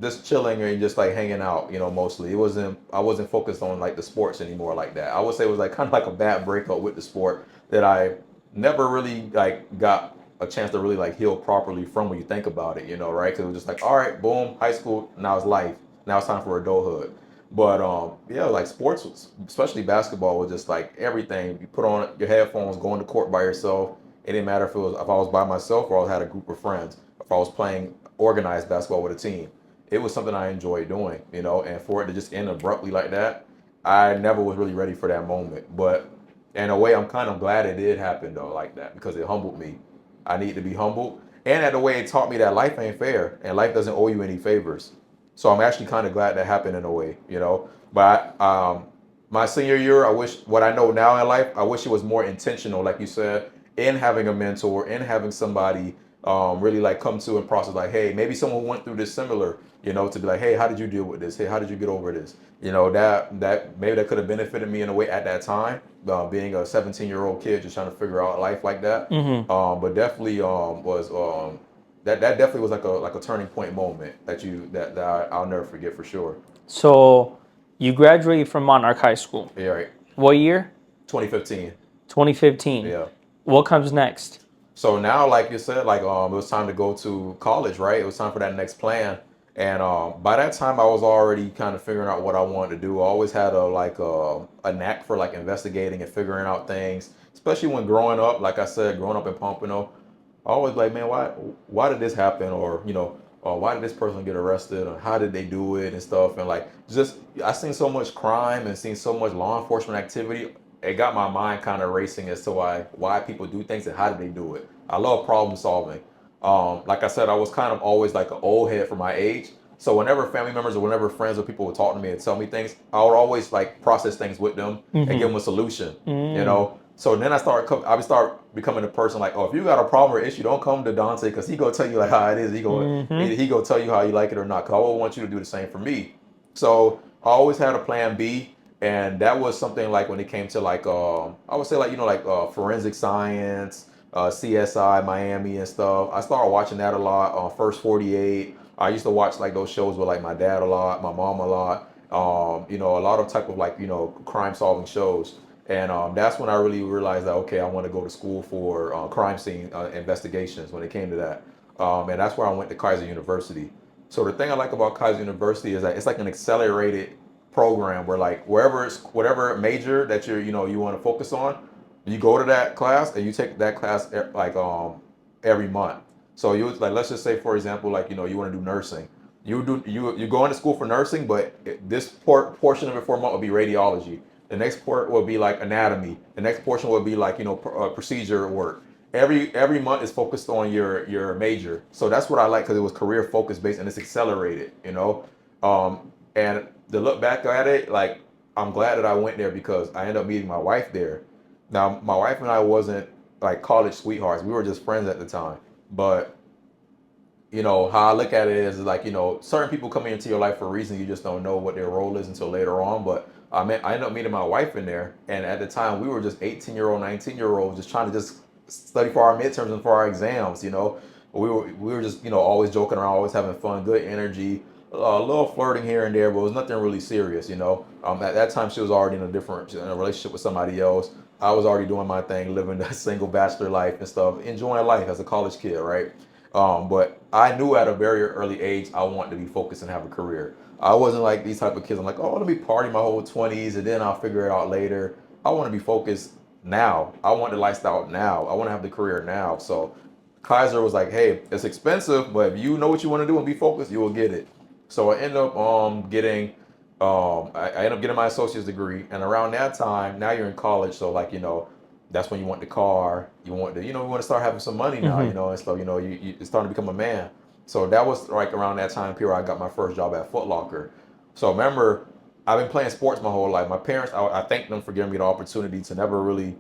just chilling and just like hanging out, mostly. I wasn't focused on like the sports anymore like that. I would say it was like kind of like a bad breakup with the sport that I never really like got a chance to really like heal properly from when you think about it, right? Because it was just like, all right, boom, high school, now it's life. Now it's time for adulthood. But yeah, like sports, especially basketball, was just like everything. You put on your headphones, go on the court by yourself. It didn't matter if I was by myself or I had a group of friends. If I was playing organized basketball with a team, it was something I enjoyed doing, And for it to just end abruptly like that, I never was really ready for that moment. But in a way, I'm kind of glad it did happen though, like that, because it humbled me. I need to be humbled, and at the way it taught me that life ain't fair and life doesn't owe you any favors. So I'm actually kind of glad that happened in a way. But my senior year, I wish what I know now in life, I wish it was more intentional, like you said, in having a mentor, in having somebody really like come to and process like, hey, maybe someone went through this similar, to be like, hey, how did you deal with this? Hey, how did you get over this? That maybe that could have benefited me in a way at that time, being a 17-year-old kid just trying to figure out life like that. But definitely was that definitely was like a turning point moment I'll never forget for sure. So you graduated from Monarch High School. Yeah, right. What year? 2015. 2015. Yeah. What comes next? So now, like you said, like it was time to go to college, right? It was time for that next plan. And by that time, I was already kind of figuring out what I wanted to do. I always had a knack for like investigating and figuring out things, especially when growing up. Like I said, growing up in Pompano, I always like, man, why did this happen? Or, why did this person get arrested? Or how did they do it and stuff? And like, just, I seen so much crime and seen so much law enforcement activity. It got my mind kind of racing as to why people do things and how did they do it. I love problem solving. Like I said, I was kind of always like an old head for my age. So whenever family members or whenever friends or people would talk to me and tell me things, I would always like process things with them and give them a solution. You Mm. know. So then I would start becoming a person like, oh, if you got a problem or issue, don't come to Donte because he gonna tell you like how it is. Mm-hmm. He gonna tell you how you like it or not. Cause I would want you to do the same for me. So I always had a plan B, and that was something like when it came to like I would say like forensic science, CSI Miami and stuff. I started watching that a lot. First 48. I used to watch like those shows with like my dad a lot, my mom a lot. A lot of type of like crime solving shows. And that's when I really realized that, okay, I want to go to school for crime scene investigations when it came to that. And that's where I went to Kaiser University. So the thing I like about Kaiser University is that it's like an accelerated program where like whatever major that you want to focus on, you go to that class and you take that class every month. So you like, let's just say for example, like you want to do nursing. You go into school for nursing, but this portion of it for a month will be radiology. The next part will be like anatomy. The next portion will be like procedure work. Every month is focused on your major. So that's what I like because it was career focused based and it's accelerated. And to look back at it, like I'm glad that I went there because I ended up meeting my wife there. Now my wife and I wasn't like college sweethearts. We were just friends at the time. But how I look at it is like, certain people come into your life for a reason. You just don't know what their role is until later on. But I ended up meeting my wife in there. And at the time, we were just 18-year-old, 19-year-olds just trying to just study for our midterms and for our exams. We were just, always joking around, always having fun, good energy, a little flirting here and there, but it was nothing really serious. At that time, she was already in a relationship with somebody else. I was already doing my thing, living a single bachelor life and stuff, enjoying life as a college kid, right? But I knew at a very early age I wanted to be focused and have a career. I wasn't like these type of kids. I'm like, oh, let me party my whole 20s and then I'll figure it out later. I want to be focused now. I want the lifestyle now. I want to have the career now. So Kaiser was like, hey, it's expensive, but if you know what you want to do and be focused, you will get it. So I ended up getting I ended up getting my associate's degree, and around that time, now you're in college, so like that's when you want the car, you want to you want to start having some money now, Mm-hmm. and so it's starting to become a man. So that was like around that time period I got my first job at Foot Locker. So remember, I've been playing sports my whole life. My parents, I thank them for giving me the opportunity to never really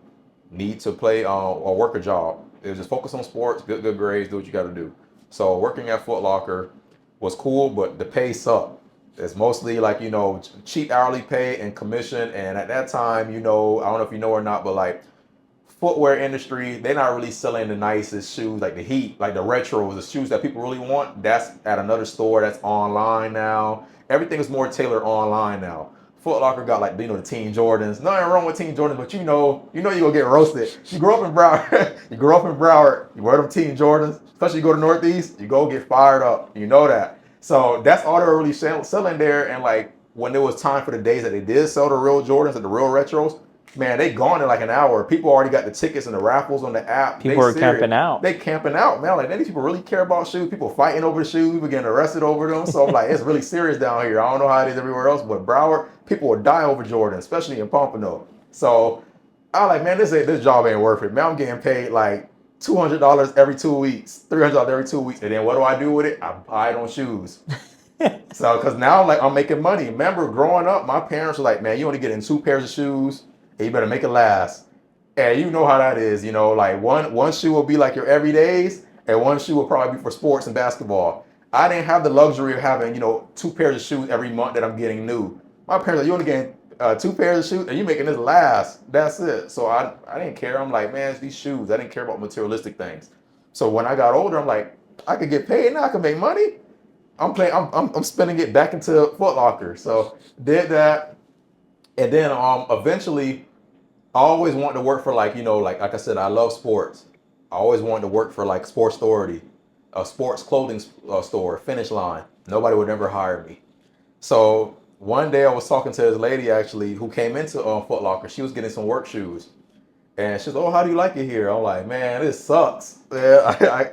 need to play or work a job. It was just focus on sports, good grades, do what you got to do. So working at Foot Locker was cool, but the pay sucked. It's mostly like cheap hourly pay and commission. And at that time, I don't know if you know or not, but like footwear industry, they're not really selling the nicest shoes, like the Heat, like the retros, the shoes that people really want. That's at another store that's online now. Everything is more tailored online now. Foot Locker got like the Team Jordans. Nothing wrong with Team Jordans, but you gonna get roasted. You grew up in Broward, you grew up in Broward, you wear them Team Jordans, especially you go to Northeast, you go get fired up. You know that. So that's all they were really selling there. And like when it was time for the days that they did sell the real Jordans and the real retros, man, they gone in like an hour. People already got the tickets and the raffles on the app. They People are serious. camping out. They camping out, man. Like these people really care about shoes. People fighting over the shoes. People getting arrested over them. So like it's really serious down here. I don't know how it is everywhere else, but Broward, people will die over Jordan, especially in Pompano. So I was like, man, this job ain't worth it. Man, I'm getting paid like $200 every 2 weeks, $300 every 2 weeks, and then what do I do with it? I buy it on shoes. So, because now, like, I'm making money. Remember, growing up, my parents were like, man, you only get in 2 pairs of shoes, and you better make it last. And you know how that is, like one shoe will be like your everydays, and one shoe will probably be for sports and basketball. I didn't have the luxury of having, 2 pairs of shoes every month that I'm getting new. My parents are like, you only getting 2 pairs of shoes, and you making this last. That's it. So I didn't care. I'm like, man, it's these shoes. I didn't care about materialistic things. So when I got older, I'm like, I could get paid now. I can make money. I'm spending it back into Foot Locker. So did that, and then eventually I always wanted to work for like I said, I love sports. I always wanted to work for like Sports Authority, a sports clothing store, Finish Line. Nobody would ever hire me. So one day I was talking to this lady actually who came into Foot Locker. She was getting some work shoes, And she's, oh, how do you like it here? I'm like, man, this sucks. Yeah,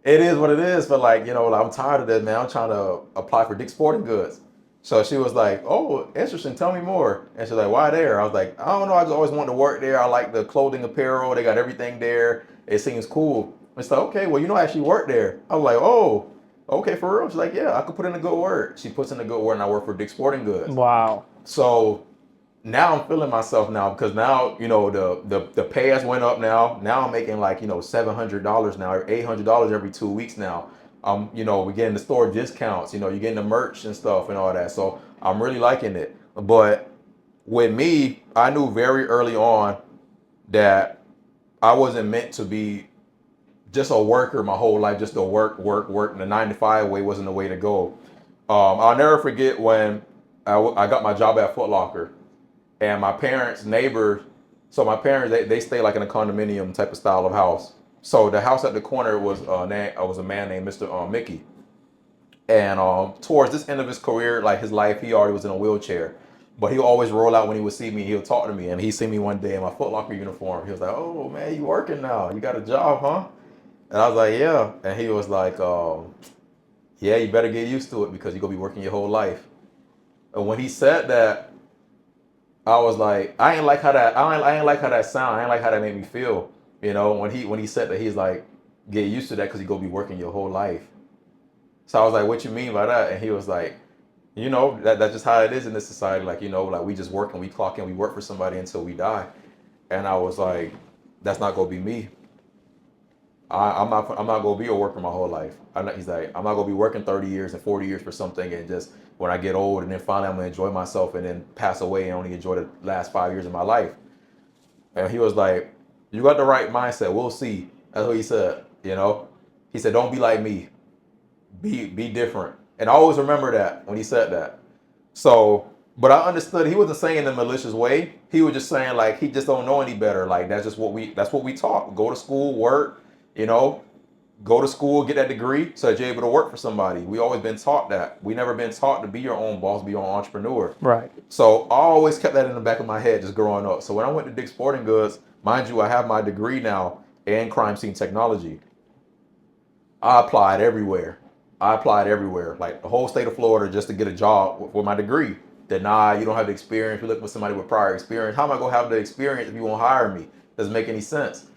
it is what it is. But like, like, I'm tired of this, man. I'm trying to apply for Dick's Sporting Goods. So she was like, oh, interesting. Tell me more. And she's like, why there? I was like, I don't know. I just always wanted to work there. I like the clothing, apparel. They got everything there. It seems cool. It's like, okay, well, I actually work there. I was like, oh, okay, for real? She's like, yeah, I could put in a good word. She puts in a good word, and I work for Dick's Sporting Goods. Wow. So now I'm feeling myself now because now the pay has went up now. Now I'm making like $700 now or $800 every 2 weeks now. We're getting the store discounts. You're getting the merch and stuff and all that. So I'm really liking it. But with me, I knew very early on that I wasn't meant to be just a worker my whole life, just to work, work, work. And the 9 to 5 way wasn't the way to go. I'll never forget when I got my job at Foot Locker. And my parents' neighbors, so my parents, they stay like in a condominium type of style of house. So the house at the corner was a man named Mr. Mickey. And towards this end of his career, like his life, he already was in a wheelchair. But he'll always roll out when he would see me. He'll talk to me. And he see me one day in my Foot Locker uniform. He was like, oh, man, you working now? You got a job, huh? And I was like, yeah. And he was like, yeah, you better get used to it because you're going to be working your whole life. And when he said that, I was like, I ain't like how that sound. I ain't like how that made me feel. When he said that, he's like, get used to that because you're gonna be working your whole life. So I was like, what you mean by that? And he was like, that's just how it is in this society. Like, like we just work and we clock in, we work for somebody until we die. And I was like, that's not gonna be me. I'm not gonna be a worker my whole life. He's like, I'm not gonna be working 30 years and 40 years for something and just when I get old and then finally I'm gonna enjoy myself and then pass away and only enjoy the last 5 years of my life. And he was like, you got the right mindset. We'll see. That's what he said. He said, don't be like me. Be different. And I always remember that when he said that. So, but I understood he wasn't saying in a malicious way. He was just saying like he just don't know any better. Like that's what we taught. Go to school, work, go to school, get that degree so that you're able to work for somebody. We always been taught that. We never been taught to be your own boss, be your own entrepreneur. Right. So I always kept that in the back of my head just growing up. So when I went to Dick's Sporting Goods, mind you, I have my degree now in crime scene technology. I applied everywhere. Like the whole state of Florida just to get a job with my degree. Denied, you don't have the experience. We're looking for somebody with prior experience. How am I going to have the experience if you won't hire me? Doesn't make any sense.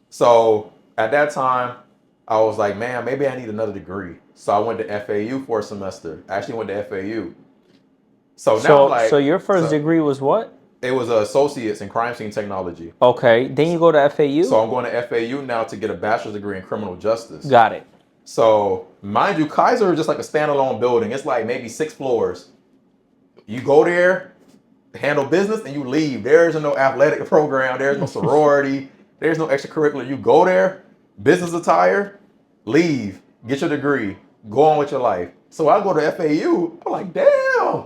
So at that time, I was like, man, maybe I need another degree. So I went to FAU for a semester. I actually went to FAU. So now I'm like, so your first degree was what? It was associates in crime scene technology. Okay. Then you go to FAU? So I'm going to FAU now to get a bachelor's degree in criminal justice. Got it. So mind you, Kaiser is just like a standalone building. It's like maybe 6 floors. You go there, handle business, and you leave. There is no athletic program. There's no sorority. There's no extracurricular. You go there, business attire, leave, get your degree, go on with your life. So I go to FAU. I'm like, damn,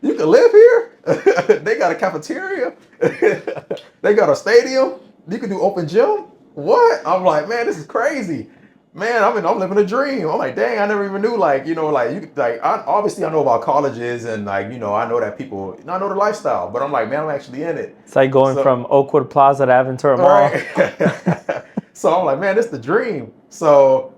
you can live here. They got a cafeteria. They got a stadium. You can do open gym. What? I'm like, man, this is crazy. Man, I'm living a dream. I'm like, dang, I never even knew, obviously I know about colleges and I know that people, I know the lifestyle, but I'm like, man, I'm actually in it. It's like going from Oakwood Plaza to Aventura Mall. Right. So I'm like, man, this is the dream. So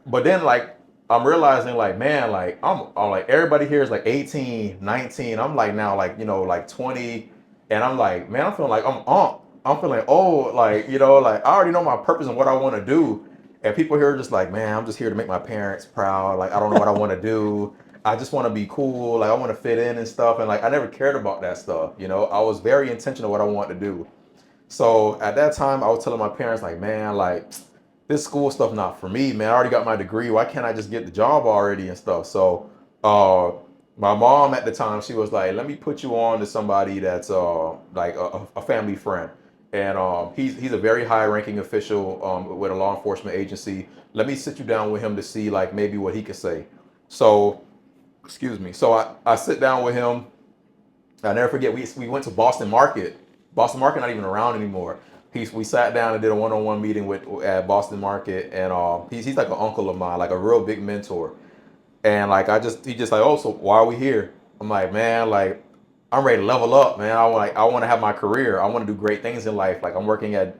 but then like, I'm realizing like, man, like I'm like, everybody here is like 18, 19. I'm like now like, like 20. And I'm like, man, I'm feeling like I'm feeling old. Like, like I already know my purpose and what I want to do. And people here are just like, man, I'm just here to make my parents proud. Like, I don't know what I want to do. I just want to be cool. Like, I want to fit in and stuff. And like, I never cared about that stuff. I was very intentional what I wanted to do. So at that time, I was telling my parents like, man, like this school stuff not for me, man. I already got my degree. Why can't I just get the job already and stuff? So my mom at the time, she was like, let me put you on to somebody that's like a family friend. And he's a very high-ranking official with a law enforcement agency. Let me sit you down with him to see like maybe what he could say. So, excuse me. So I sit down with him. I never forget. We went to Boston Market. Boston Market not even around anymore. We sat down and did a one-on-one meeting at Boston Market, and he's like an uncle of mine, like a real big mentor. And like he just like, oh, so why are we here? I'm like, man, like I'm ready to level up, man. I want to have my career. I want to do great things in life. Like I'm working at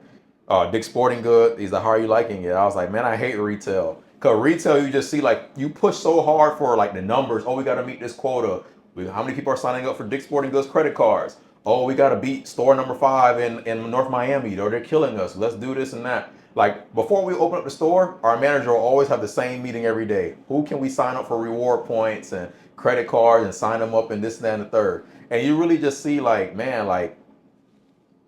Dick's Sporting Goods. He's like, how are you liking it? I was like, man, I hate retail. Cause retail, you just see like you push so hard for like the numbers. Oh, we got to meet this quota. How many people are signing up for Dick's Sporting Goods credit cards? Oh, we got to beat store number 5 in North Miami. Or they're killing us. Let's do this and that. Like before we open up the store, our manager will always have the same meeting every day. Who can we sign up for reward points and credit cards and sign them up and this, that, and the third. And you really just see like, man, like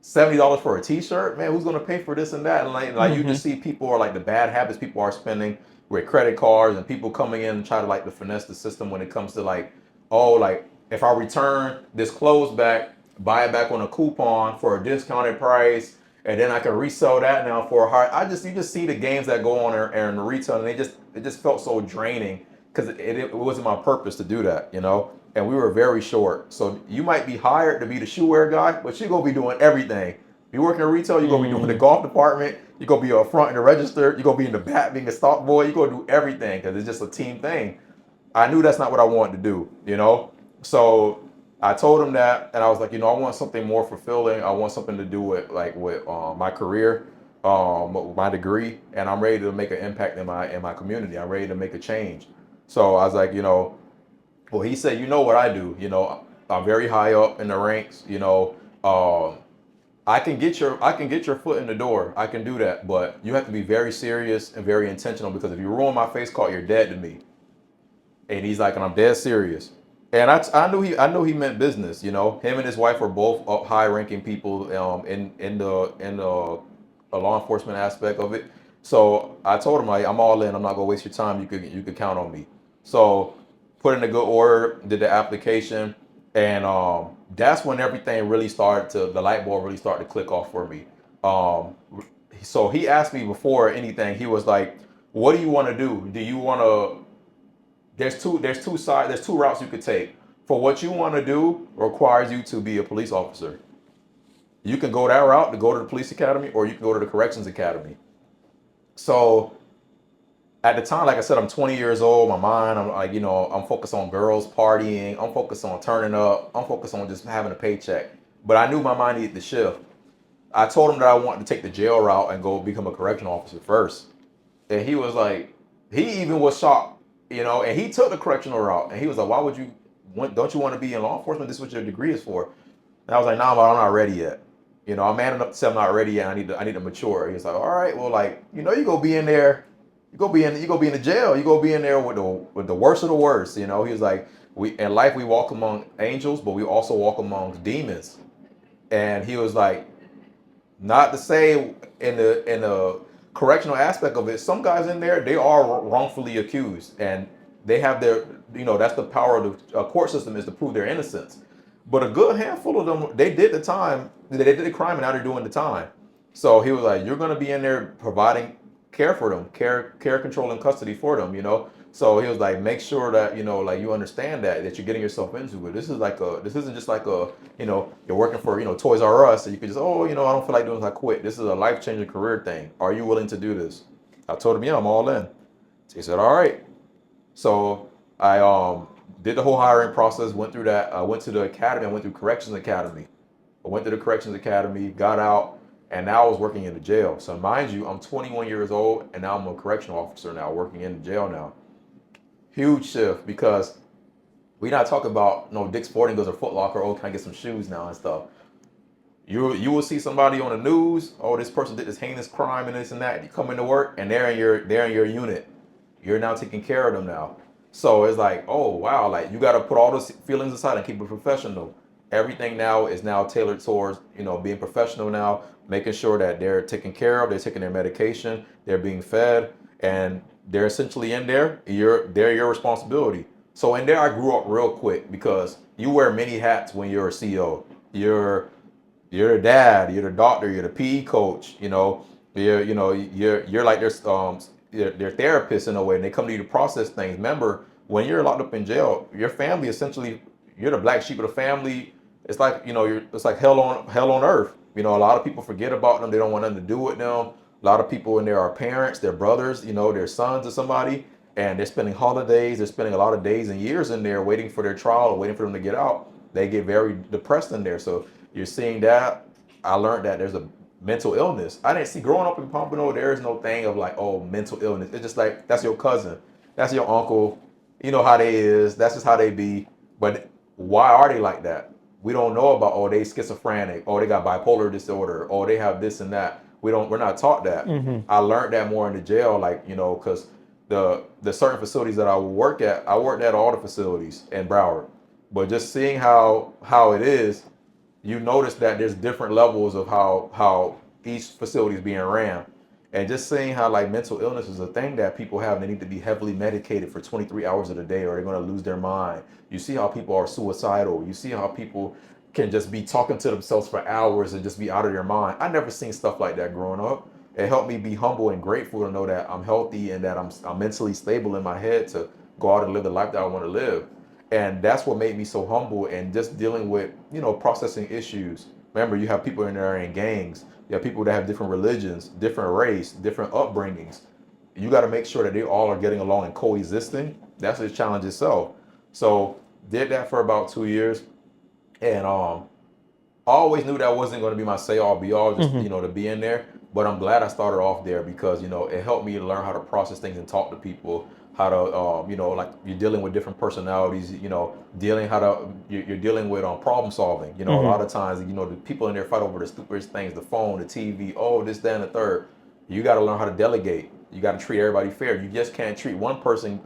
$70 for a T-shirt, man, who's gonna pay for this and that? And like you just see people are like the bad habits people are spending with credit cards and people coming in and try to like to finesse the system when it comes to like, oh, like if I return this clothes back, buy it back on a coupon for a discounted price, and then I can resell that now for a high. You just see the games that go on in the retail, and it just felt so draining because it wasn't my purpose to do that, you know. And we were very short. So you might be hired to be the shoe wear guy, but you're gonna be doing everything. You work in retail, you're gonna be doing the golf department, you're gonna be up front in the register, you're gonna be in the back being a stock boy, you're gonna do everything because it's just a team thing. I knew that's not what I wanted to do, you know? So I told him that, and I was like, you know, I want something more fulfilling. I want something to do with my career, my degree, and I'm ready to make an impact in my community. I'm ready to make a change. So I was like, you know, well, he said, you know what I do, you know, I'm very high up in the ranks, you know, I can get your foot in the door. I can do that, but you have to be very serious and very intentional because if you ruin my face card, you're dead to me. And he's like, and I'm dead serious. And I knew he meant business. You know, him and his wife were both up high ranking people in the law enforcement aspect of it. So I told him like, I'm all in. I'm not gonna waste your time. You could count on me. So put in a good order, did the application, and that's when everything really started to the light bulb really started to click off for me. Um, so he asked me before anything. He was like, "What do you want to do? Do you want to there's two routes you could take. For what you want to do requires you to be a police officer. You can go that route to go to the police academy, or you can go to the corrections academy. So at the time, like I said, I'm 20 years old. My mind, I'm like, you know, I'm focused on girls partying. I'm focused on turning up. I'm focused on just having a paycheck. But I knew my mind needed to shift. I told him that I wanted to take the jail route and go become a correctional officer first. And he was like, he even was shocked, you know, and he took the correctional route. And he was like, why would you don't you want to be in law enforcement? This is what your degree is for. And I was like, nah, but I'm not ready yet. You know, I'm man enough to say I'm not ready yet. I need to mature. He was like, all right, well, like, you know, you go be in there, you go be in the jail, you go be in there with the worst of the worst. You know, he was like, we in life we walk among angels, but we also walk among demons. And he was like, not to say in the correctional aspect of it, some guys in there they are wrongfully accused, and they have their you know that's the power of the court system is to prove their innocence. But a good handful of them they did the time, they did the crime, and now they're doing the time. So he was like, you're going to be in there providing care for them, care, control, and custody for them. You know. So he was like, make sure that you know, like you understand that you're getting yourself into it. This isn't just like a, you know, you're working for, you know, Toys R Us, and you can just, oh, you know, I don't feel like doing this, I quit. This is a life changing career thing. Are you willing to do this? I told him, yeah, I'm all in. So he said, all right. So I did the whole hiring process, went through that. I went to the academy. I went through corrections academy. I went to the corrections academy, got out, and now I was working in the jail. So mind you, I'm 21 years old, and now I'm a correctional officer now, working in the jail now. Huge shift because we not talking about Dick's Sporting Goods or Foot Locker. Oh, can I get some shoes now and stuff? You will see somebody on the news. Oh, this person did this heinous crime and this and that. You come into work and they're in your unit. You're now taking care of them now. So it's like, oh wow, like you got to put all those feelings aside and keep it professional. Everything now is now tailored towards being professional now, making sure that they're taken care of, they're taking their medication, they're being fed, and they're essentially in there. They're your responsibility. So in there, I grew up real quick because you wear many hats when you're a CEO. You're the dad, you're the doctor, you're the PE coach. You're like their therapist in a way, and they come to you to process things. Remember, when you're locked up in jail, your family essentially, you're the black sheep of the family. It's like it's like hell on earth. A lot of people forget about them. They don't want nothing to do with them. A lot of people in there are parents, their brothers, their sons or somebody, and they're spending holidays. They're spending a lot of days and years in there waiting for their trial or waiting for them to get out. They get very depressed in there. So you're seeing that. I learned that there's a mental illness. I didn't see growing up in Pompano. There is no thing of like, oh, mental illness. It's just like that's your cousin, that's your uncle. You know how they is. That's just how they be. But why are they like that? We don't know about, oh, they schizophrenic, oh, they got bipolar disorder, oh, they have this and that. We're not taught that. I learned that more in the jail, like, because the certain facilities that I worked at all the facilities in Broward. But just seeing how it is, you notice that there's different levels of how each facility is being ran. And just seeing how like mental illness is a thing that people have, they need to be heavily medicated for 23 hours of the day or they're going to lose their mind. You see how people are suicidal. You see how people can just be talking to themselves for hours and just be out of their mind. I never seen stuff like that growing up. It helped me be humble and grateful to know that I'm healthy and that I'm mentally stable in my head to go out and live the life that I want to live. And that's what made me so humble and just dealing with, processing issues. Remember, you have people in there in gangs. You have people that have different religions, different race, different upbringings. You got to make sure that they all are getting along and coexisting. That's a challenge itself. So did that for about 2 years. And I always knew that wasn't going to be my say all be all, just, to be in there. But I'm glad I started off there because, it helped me learn how to process things and talk to people, how to, like you're dealing with different personalities, you're dealing with problem solving. A lot of times, the people in there fight over the stupidest things, the phone, the TV, oh, this, that, and the third. You got to learn how to delegate. You got to treat everybody fair. You just can't treat one person,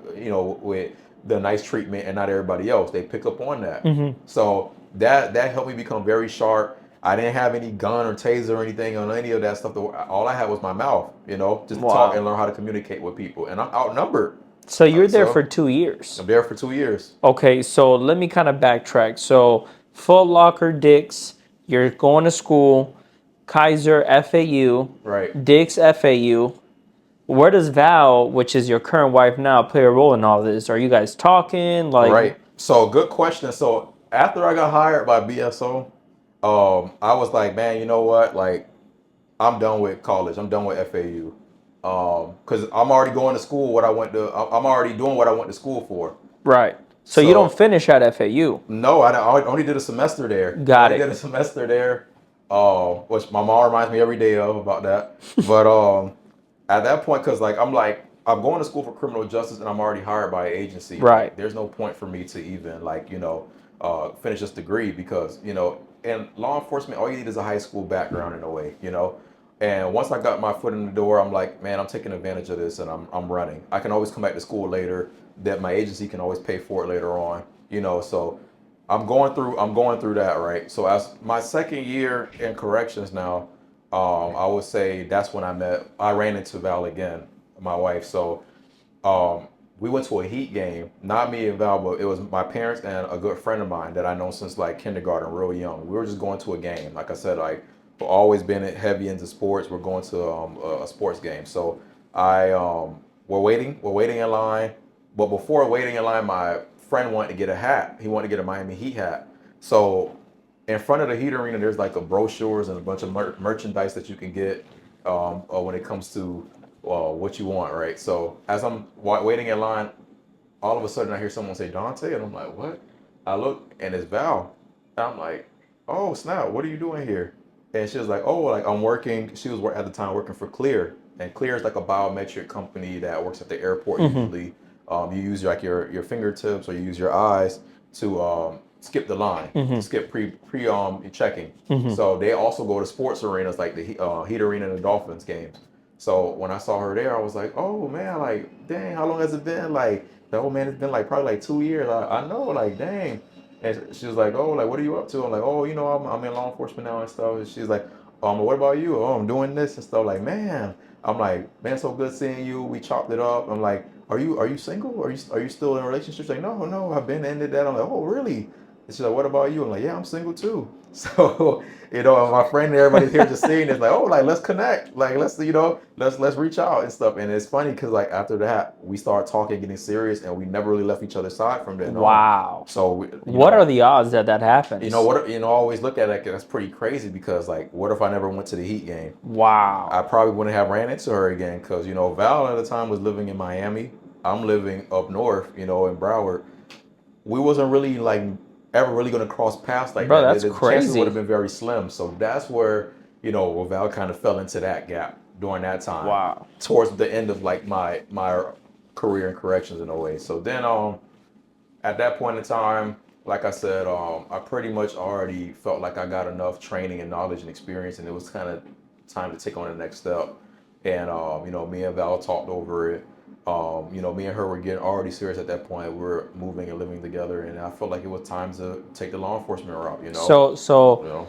with the nice treatment and not everybody else. They pick up on that. So that helped me become very sharp. I didn't have any gun or taser or anything on any of that stuff. All I had was my mouth, just to talk and learn how to communicate with people. And I'm outnumbered. So you're there for 2 years. I'm there for 2 years. Okay, so let me kind of backtrack. So Foot Locker, Dick's, you're going to school, Kaiser, FAU, Right. Dick's, FAU. Where does Val, which is your current wife now, play a role in all this? Are you guys talking? Right. So good question. So after I got hired by BSO, I was like, man, you know what? Like, I'm done with college. I'm done with FAU. Because I'm already going to school. I'm already doing what I went to school for. Right. So you don't finish at FAU. No, I only did a semester there. Got it. I did a semester there, which my mom reminds me every day of about that. But at that point, because I'm going to school for criminal justice and I'm already hired by an agency. Right. Like, there's no point for me to even finish this degree because in law enforcement, all you need is a high school background in a way, And once I got my foot in the door, I'm like, man, I'm taking advantage of this and I'm running. I can always come back to school later. That my agency can always pay for it later on, So I'm going through that, right? So as my second year in corrections now, I would say that's when I ran into Val again, my wife. So we went to a Heat game, not me and Val, but it was my parents and a good friend of mine that I know since like kindergarten, real young. We were just going to a game. Like I said, we've always been heavy into sports. We're going to a sports game. So we're waiting in line. But before waiting in line, my friend wanted to get a hat. He wanted to get a Miami Heat hat. So in front of the Heat arena, there's like a brochures and a bunch of merchandise that you can get when it comes to what you want, right? So as I'm waiting in line, all of a sudden I hear someone say Donte, and I'm like, what? I look, and it's Val. And I'm like, oh snap, what are you doing here? And she was like, oh, like I'm working. She was at the time working for Clear, and Clear is like a biometric company that works at the airport usually. You use like your fingertips or you use your eyes to skip the line, to skip pre checking. So they also go to sports arenas like the Heat Arena and the Dolphins games. So when I saw her there, I was like, oh man, like dang, how long has it been? Like the old man, it's been like probably like 2 years. I know, like dang. And she was like, oh, like what are you up to? I'm like, oh, I'm in law enforcement now and stuff. And she's like, what about you? Oh, I'm doing this and stuff. Like man, I'm like, man, so good seeing you. We chopped it up. I'm like, are you single? Are you still in a relationship? She's like, no, I've been ended that. I'm like, oh really? And she's like, what about you? I'm like, yeah, I'm single too. So, my friend and everybody's here just seeing this, like, oh, like let's connect, like let's reach out and stuff. And it's funny because like after that, we started talking, getting serious, and we never really left each other's side from then on. Wow. So what are the odds that happens? I always look at it, that's pretty crazy because like, what if I never went to the Heat game? Wow. I probably wouldn't have ran into her again because Val at the time was living in Miami. I'm living up north, in Broward. We wasn't really like ever really going to cross paths like Bro, that. that's The chances would have crazy. been very slim. So that's where, Val kind of fell into that gap during that time, Wow. towards the end of like my career in corrections in a way. So then at that point in time, like I said, I pretty much already felt like I got enough training and knowledge and experience, and it was kind of time to take on the next step. And me and Val talked over it. Me and her were getting already serious at that point. We were moving and living together, and I felt like it was time to take the law enforcement route. So You know,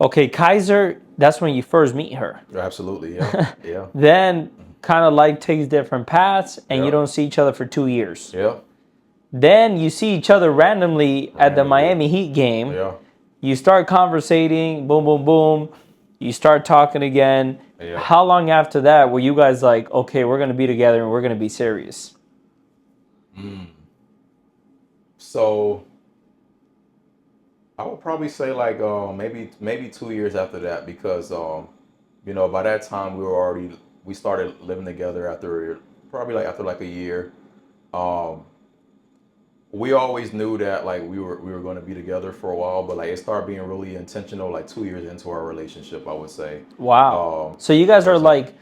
okay, Kaiser, that's when you first meet her. absolutely, yeah, yeah, Then kind of life takes different paths and you yeah, don't see each other for 2 years. yeah, Then you see each other randomly at the randomly, Miami Heat game. yeah, You start conversating, boom, boom, boom. You start talking again. yeah. How long after that were you guys like, okay, we're going to be together and we're going to be serious? So I would probably say like maybe 2 years after that, because by that time we started living together after probably like after like a year. Um, we always knew that like we were going to be together for a while, but like it started being really intentional like 2 years into our relationship, I would say. Wow. Um, So you guys are that's a like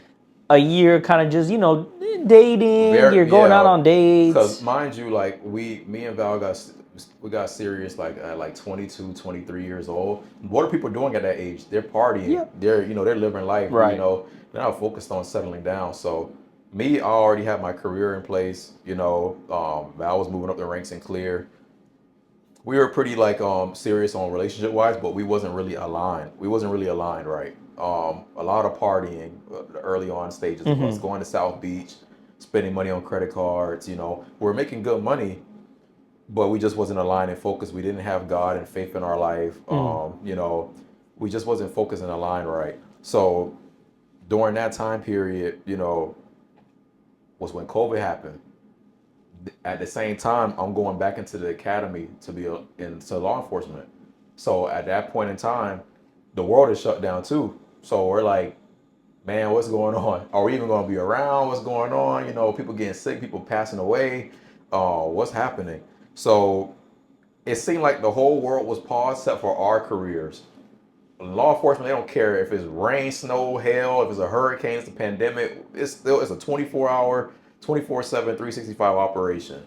a year kind of just, dating. You're very going out yeah, on because dates. mind you, like me and Val got serious like at like 22, 23 years old. What are people doing at that age? They're partying. Yep. They're living life. Right. They're not focused on settling down. So me, I already had my career in place. Val was moving up the ranks in clear. We were pretty like serious on relationship wise, but we wasn't really aligned. We wasn't really aligned, right? A lot of partying, the early on stages of us Mm-hmm. going to South Beach, spending money on credit cards. We're making good money, but we just wasn't aligned and focused. We didn't have God and faith in our life. Mm. We just wasn't focused and aligned right. So during that time period, was when COVID happened. At the same time, I'm going back into the academy to be into law enforcement. So at that point in time, the world is shut down too. So we're like, man, what's going on? Are we even going to be around? What's going on? People getting sick, people passing away. What's happening? So it seemed like the whole world was paused except for our careers. Law enforcement, they don't care if it's rain, snow, hail, if it's a hurricane, it's a pandemic. It's a 24-hour, 24/7, 365 operation.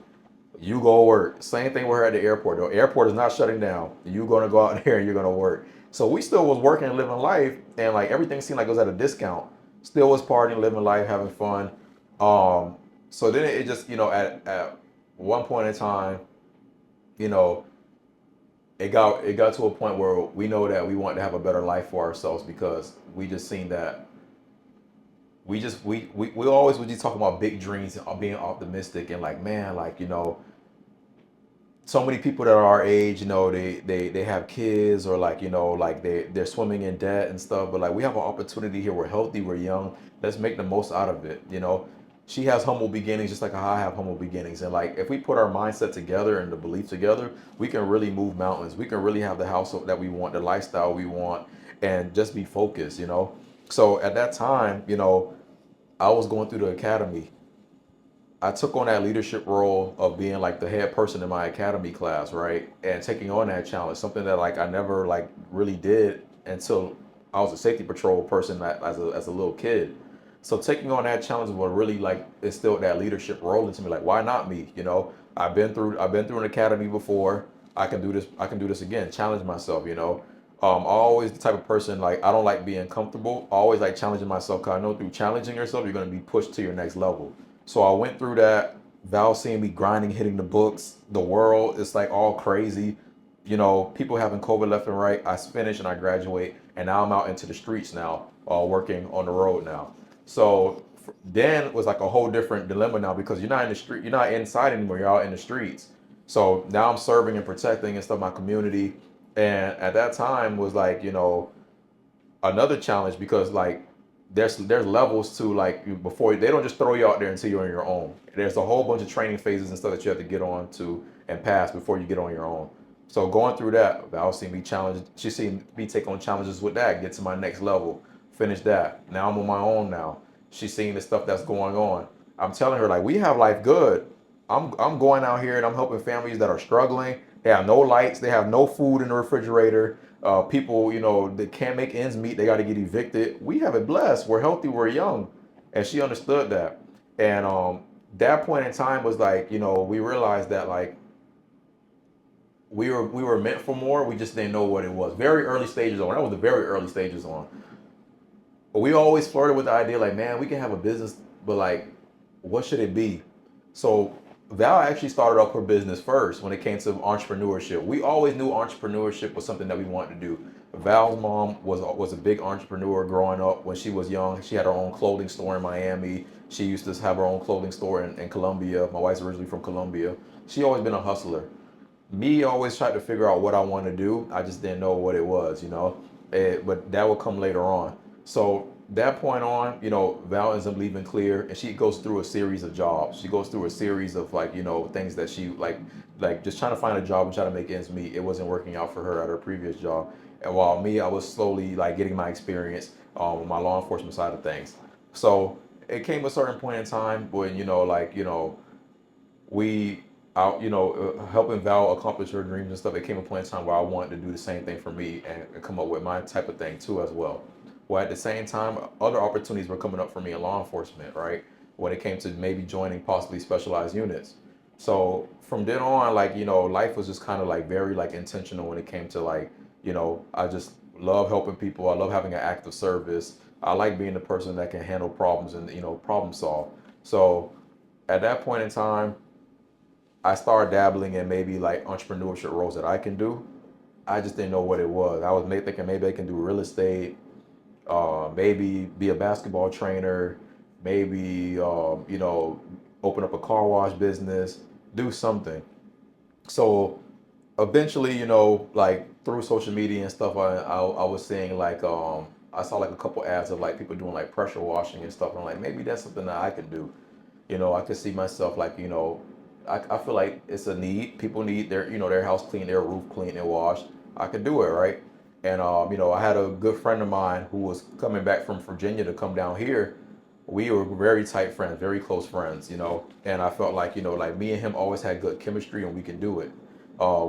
You go work. Same thing we're at the airport. The airport is not shutting down. You're gonna go out there and you're gonna work. So we still was working and living life, and like everything seemed like it was at a discount. Still was partying, living life, having fun. So then it just at one point in time, you know, it got to a point where we know that we want to have a better life for ourselves, because we just seen that we always would just talk about big dreams and being optimistic, and like, man, like, so many people that are our age, they have kids, or like, like they're swimming in debt and stuff. But like, we have an opportunity here. We're healthy, we're young. Let's make the most out of it. She has humble beginnings just like how I have humble beginnings. And like, if we put our mindset together and the belief together, we can really move mountains. We can really have the house that we want, the lifestyle we want, and just be focused. So at that time, I was going through the academy. I took on that leadership role of being like the head person in my academy class, right? And taking on that challenge, something that like I never like really did until I was a safety patrol person as a little kid. So taking on that challenge will really like instill that leadership role into me. Like, why not me? I've been through an academy before. I can do this. I can do this again. Challenge myself. Always the type of person, like, I don't like being comfortable. I always like challenging myself, because I know through challenging yourself, you're going to be pushed to your next level. So I went through that. Val seeing me grinding, hitting the books, the world, it's like all crazy. People having COVID left and right. I finish and I graduate, and now I'm out into the streets now, working on the road now. So then was like a whole different dilemma now, because you're not in the street, you're not inside anymore, you're out in the streets. So now I'm serving and protecting and stuff my community. And at that time was like, another challenge, because like there's levels to like before they don't just throw you out there until you're on your own. There's a whole bunch of training phases and stuff that you have to get on to and pass before you get on your own. So going through that, Val seen me challenge. She seen me take on challenges with that, get to my next level, finish that. Now I'm on my own now. She's seeing the stuff that's going on. I'm telling her like, we have life good. I'm going out here and I'm helping families that are struggling. They have no lights. They have no food in the refrigerator. People, they can't make ends meet. They got to get evicted. We have it blessed. We're healthy. We're young, and she understood that. And that point in time was like, we realized that like we were meant for more. We just didn't know what it was. Very early stages on. That was the very early stages on. But we always flirted with the idea like, man, we can have a business, but like, what should it be? So Val actually started up her business first when it came to entrepreneurship. We always knew entrepreneurship was something that we wanted to do. Val's mom was a big entrepreneur growing up. When she was young, she had her own clothing store in Miami. She used to have her own clothing store in Colombia. My wife's originally from Colombia. She always been a hustler. Me always tried to figure out what I want to do. I just didn't know what it was, but that will come later on. So that point on, Val ends up leaving Clear, and she goes through a series of jobs. She goes through a series of like, things that she like just trying to find a job and try to make ends meet. It wasn't working out for her at her previous job, and while me, I was slowly like getting my experience on my law enforcement side of things. So it came a certain point in time when we out, helping Val accomplish her dreams and stuff. It came a point in time where I wanted to do the same thing for me and come up with my type of thing too as well. Well, at the same time, other opportunities were coming up for me in law enforcement, right? When it came to maybe joining possibly specialized units. So from then on, like, life was just kind of like very like intentional when it came to like, I just love helping people. I love having an active service. I like being the person that can handle problems and, problem solve. So at that point in time, I started dabbling in maybe like entrepreneurship roles that I can do. I just didn't know what it was. I was thinking maybe I can do real estate, maybe be a basketball trainer, maybe open up a car wash business, do something. So eventually, like through social media and stuff, I was seeing like I saw like a couple ads of like people doing like pressure washing and stuff. And I'm like, maybe that's something that I can do. I could see myself like, I feel like it's a need. People need their house clean, their roof clean and washed. I could do it, right? And I had a good friend of mine who was coming back from Virginia to come down here. We were very tight friends, very close friends, and I felt like, like me and him always had good chemistry and we can do it.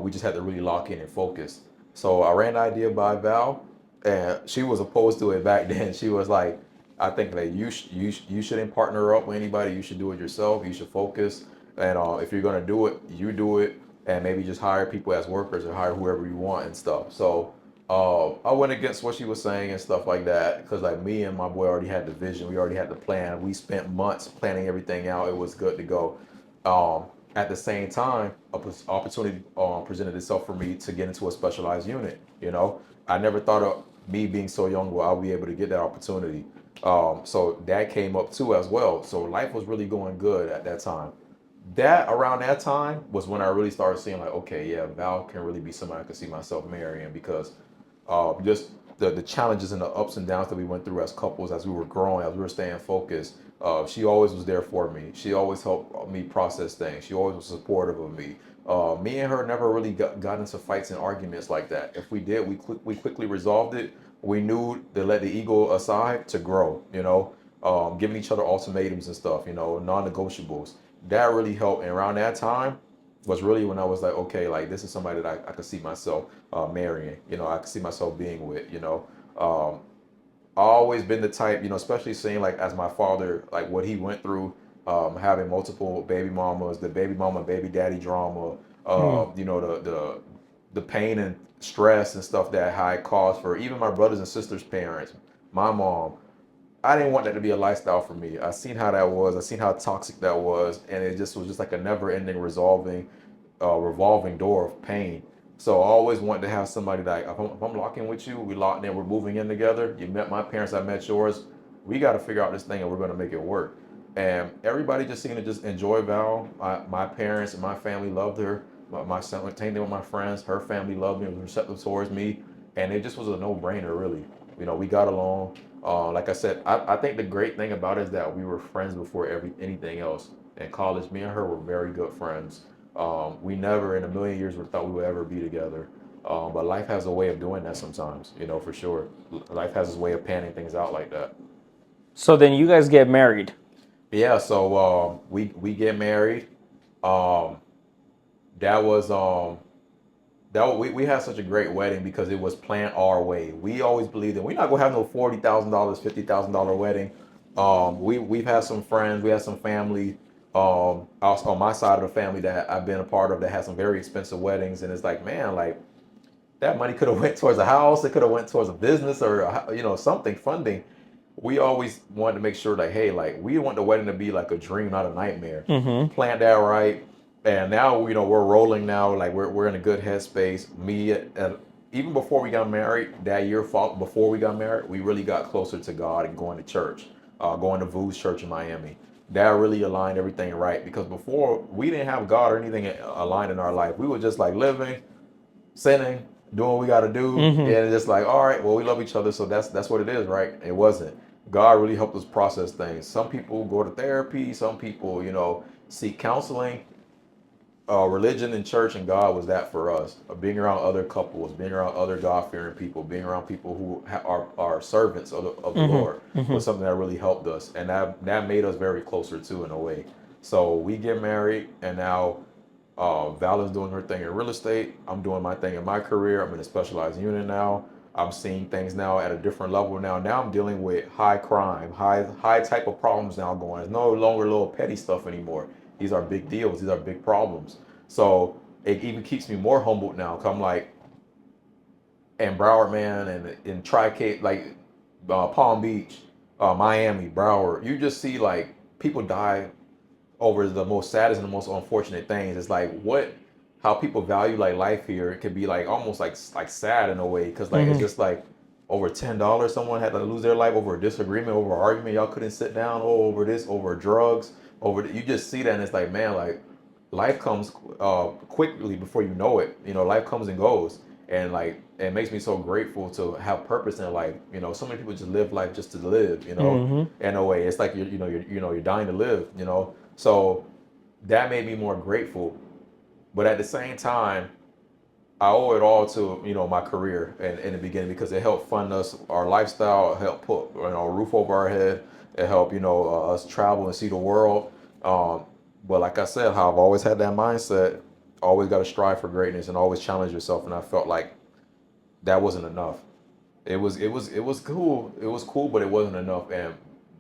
We just had to really lock in and focus. So I ran the idea by Val, and she was opposed to it back then. She was like, I think that you shouldn't partner up with anybody. You should do it yourself. You should focus. And if you're gonna do it, you do it, and maybe just hire people as workers or hire whoever you want and stuff. So I went against what she was saying and stuff like that because like me and my boy already had the vision. We already had the plan. We spent months planning everything out. It was good to go. At the same time, a opportunity presented itself for me to get into a specialized unit. I never thought of me being so young where I'll be able to get that opportunity. So that came up too as well. So life was really going good at that time. That around that time was when I really started seeing like, okay, yeah, Val can really be somebody I could see myself marrying because just the challenges and the ups and downs that we went through as couples, as we were growing, as we were staying focused. She always was there for me. She always helped me process things. She always was supportive of me. Me and her never really got into fights and arguments like that. If we did, we quickly resolved it. We knew to let the ego aside to grow, giving each other ultimatums and stuff, non-negotiables. That really helped. And around that time, was really when I was like, okay, like this is somebody that I could see myself marrying. I could see myself being with. I always been the type, especially seeing like as my father, like what he went through, having multiple baby mamas, the baby mama baby daddy drama, Hmm. the pain and stress and stuff that high caused for even my brothers and sisters' parents, my mom. I didn't want that to be a lifestyle for me. I seen how that was. I seen how toxic that was, and it just was just like a never-ending revolving door of pain. So I always wanted to have somebody that if I'm locking with you, we locked in, we're moving in together. You met my parents, I met yours. We got to figure out this thing, and we're going to make it work. And everybody just seemed to just enjoy Val. My parents and my family loved her. My son, same thing with my friends. Her family loved me, was receptive towards me, and it just was a no-brainer, really. We got along. Like I said, I think the great thing about it is that we were friends before anything else. In college, me and her were very good friends. We never in a million years would thought we would ever be together. But life has a way of doing that sometimes, for sure. Life has its way of panning things out like that. So then you guys get married. Yeah, so we get married. Um, that was we had such a great wedding because it was planned our way. We always believed that we're not gonna have no $40,000, $50,000 wedding. We've had some friends, we had some family, also on my side of the family that I've been a part of that had some very expensive weddings, and it's like, man, like that money could have went towards a house, it could have went towards a business or something funding. We always wanted to make sure like, hey, like we want the wedding to be like a dream, not a nightmare. Mm-hmm. Plan that right, and now we're rolling now. Like we're in a good headspace. Even before we got married, that year before we got married, we really got closer to God and going to church, going to Vu's church in Miami. That really aligned everything right because before we didn't have God or anything aligned in our life. We were just like living, sinning, doing what we got to do, and Mm-hmm. it's just like, all right, well, we love each other, so that's what it is, right? It wasn't. God really helped us process things. Some people go to therapy, some people, seek counseling. Religion and church and God was that for us. Being around other couples, being around other God-fearing people, being around people who are servants of the Lord Mm-hmm. Mm-hmm. was something that really helped us, and that made us very closer too in a way. So we get married, and now Val is doing her thing in real estate. I'm doing my thing in my career. I'm in a specialized unit now. I'm seeing things now at a different level now. Now I'm dealing with high crime, high type of problems now going. It's no longer little petty stuff anymore. These are big deals. These are big problems. So it even keeps me more humbled now. 'Cause I'm like, and Broward, man, and in Tri-Cape, like Palm Beach, Miami, Broward, you just see like people die over the most saddest and the most unfortunate things. It's like how people value like life here. It could be like almost like sad in a way because like it's Mm-hmm. just like over $10 someone had to lose their life over a disagreement, over an argument. Y'all couldn't sit down. Oh, over this, over drugs, you just see that and it's like, man, like life comes quickly before you know it. Life comes and goes, and like it makes me so grateful to have purpose in life. So many people just live life just to live. Mm-hmm. In a way, it's like you're dying to live. So that made me more grateful. But at the same time, I owe it all to my career in the beginning because it helped fund us our lifestyle, it helped put a roof over our head, it helped us travel and see the world. Um, but like I said, how I've always had that mindset, always got to strive for greatness and always challenge yourself. And I felt like that wasn't enough. It was cool. It was cool, but it wasn't enough. And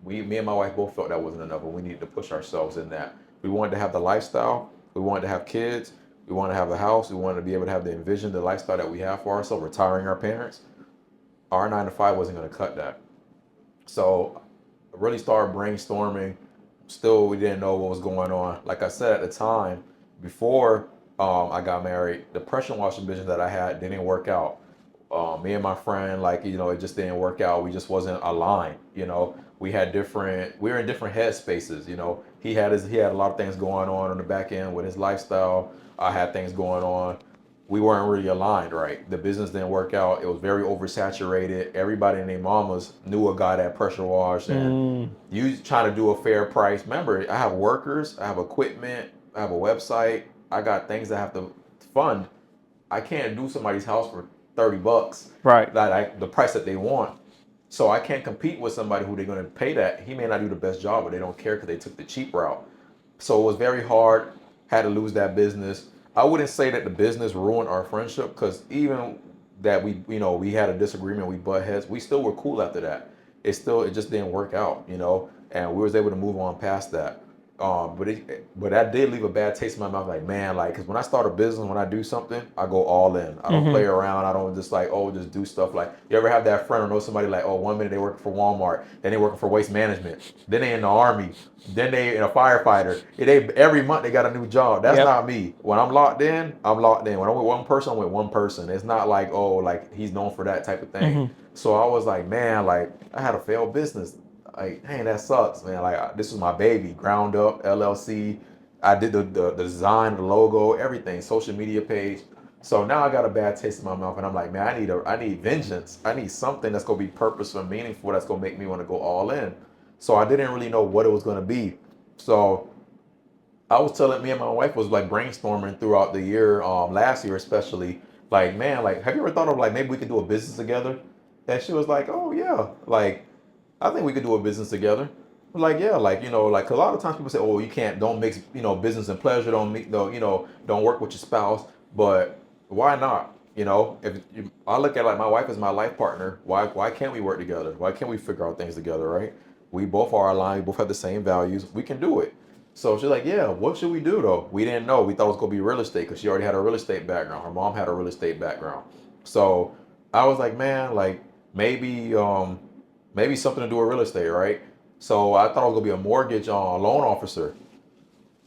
me and my wife both felt that wasn't enough, and we needed to push ourselves in that. We wanted to have the lifestyle. We wanted to have kids. We wanted to have a house. We wanted to be able to have the envision, the lifestyle that we have for ourselves, retiring our parents. Our 9 to 5 wasn't going to cut that. So I really started brainstorming. Still, we didn't know what was going on. Like I said at the time, before I got married, the pressure washing business that I had didn't work out. Me and my friend, like it just didn't work out. We just wasn't aligned. We were in different headspaces. He had a lot of things going on the back end with his lifestyle. I had things going on. We weren't really aligned, right? The business didn't work out. It was very oversaturated. Everybody and their mamas knew a guy that pressure washed, and Mm. you trying to do a fair price. Remember, I have workers, I have equipment, I have a website, I got things that I have to fund. I can't do somebody's house for $30, Right. the price that they want. So I can't compete with somebody who they're going to pay that. He may not do the best job, but they don't care because they took the cheap route. So it was very hard. Had to lose that business. I wouldn't say that the business ruined our friendship because even that we had a disagreement, we butt heads. We still were cool after that. It just didn't work out, and we was able to move on past that. But that did leave a bad taste in my mouth. Like, man, like, because when I start a business, when I do something, I go all in. I don't play Mm-hmm. around. I don't just like, oh, just do stuff. Like, you ever have that friend or know somebody like, oh, 1 minute they working for Walmart, then they working for Waste Management, then they in the Army, then they in a firefighter. Every month they got a new job. That's Yep. not me. When I'm locked in, I'm locked in. When I'm with one person, I'm with one person. It's not like, oh, like he's known for that type of thing. Mm-hmm. So I was like, man, like I had a failed business. Like, dang, that sucks, man. Like, this was my baby, ground up LLC. I did the design, the logo, everything, social media page. So now I got a bad taste in my mouth, and I'm like, man, I need vengeance. I need something that's gonna be purposeful and meaningful. That's gonna make me want to go all in. So I didn't really know what it was gonna be. So I was telling me and my wife was like brainstorming throughout the year, last year especially. Like, man, like, have you ever thought of like maybe we could do a business together? And she was like, oh yeah, like I think we could do a business together. I'm like, yeah, like, like 'cause a lot of times people say, oh, you can't, don't mix, business and pleasure, don't work with your spouse. But why not? You know, I look at like my wife as my life partner, why can't we work together? Why can't we figure out things together, right? We both are aligned, we both have the same values. We can do it. So she's like, yeah, what should we do though? We didn't know. We thought it was gonna be real estate because she already had a real estate background. Her mom had a real estate background. So I was like, man, like maybe something to do with real estate, right? So I thought I was gonna be a mortgage loan officer.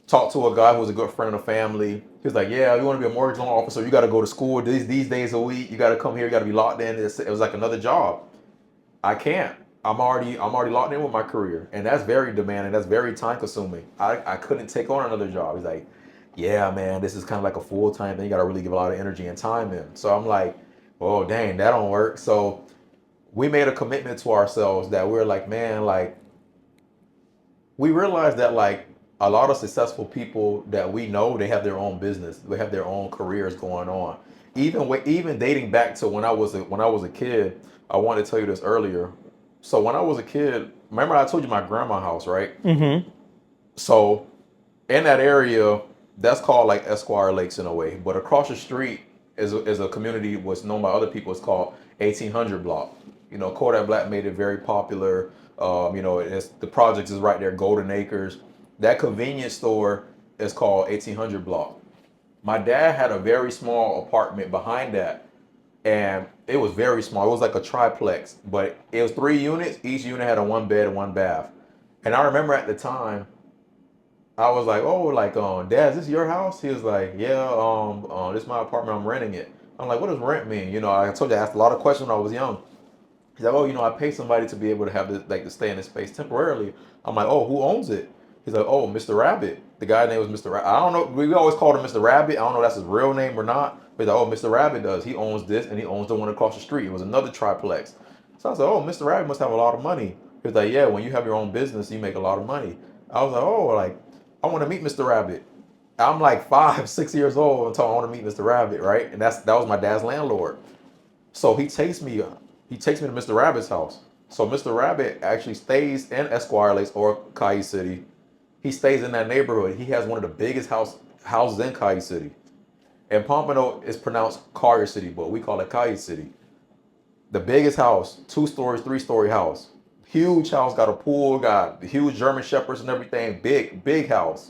Talked to a guy who was a good friend of the family. He was like, "Yeah, you want to be a mortgage loan officer? You got to go to school these days a week. You got to come here. You got to be locked in." It was like another job. I can't. I'm already locked in with my career, and that's very demanding. That's very time consuming. I couldn't take on another job. He's like, "Yeah, man, this is kind of like a full time thing. You got to really give a lot of energy and time in." So I'm like, "Oh, dang, that don't work." So we made a commitment to ourselves that we're like, man, like we realized that like a lot of successful people that we know, they have their own business, they have their own careers going on. Even dating back to when I was a kid, I wanted to tell you this earlier. So when I was a kid, remember I told you my grandma house, right? Mm-hmm. So in that area, that's called like Esquire Lakes in a way, but across the street is a community what's known by other people. It's called 1800 Block. You know, Kodak Black made it very popular. The projects is right there, Golden Acres. That convenience store is called 1800 Block. My dad had a very small apartment behind that, and it was very small. It was like a triplex, but it was 3 units. Each unit had a one bed and one bath. And I remember at the time, I was like, "Oh, like, Dad, is this your house?" He was like, "Yeah, this is my apartment. I'm renting it." I'm like, "What does rent mean?" You know, I told you I asked a lot of questions when I was young. He's like, "Oh, I pay somebody to be able to have this, like, to stay in this space temporarily." I'm like, "Oh, who owns it?" He's like, "Oh, Mr. Rabbit." The guy's name was Mr. Rabbit. I don't know. We always called him Mr. Rabbit. I don't know if that's his real name or not. But he's like, "Oh, Mr. Rabbit does. He owns this, and he owns the one across the street." It was another triplex. So I was like, "Oh, Mr. Rabbit must have a lot of money." He was like, "Yeah, when you have your own business, you make a lot of money." I was like, "Oh, like, I want to meet Mr. Rabbit." I'm like 5, 6 years old until I want to meet Mr. Rabbit, right? And that was my dad's landlord. So he takes me to Mr. Rabbit's house. So Mr. Rabbit actually stays in Esquire Lakes or Kai City. He stays in that neighborhood. He has one of the biggest houses in Kai City. And Pompano is pronounced Collier City, but we call it Kai City. The biggest house, 2 stories, 3-story house. Huge house, got a pool, got huge German shepherds and everything. Big, big house,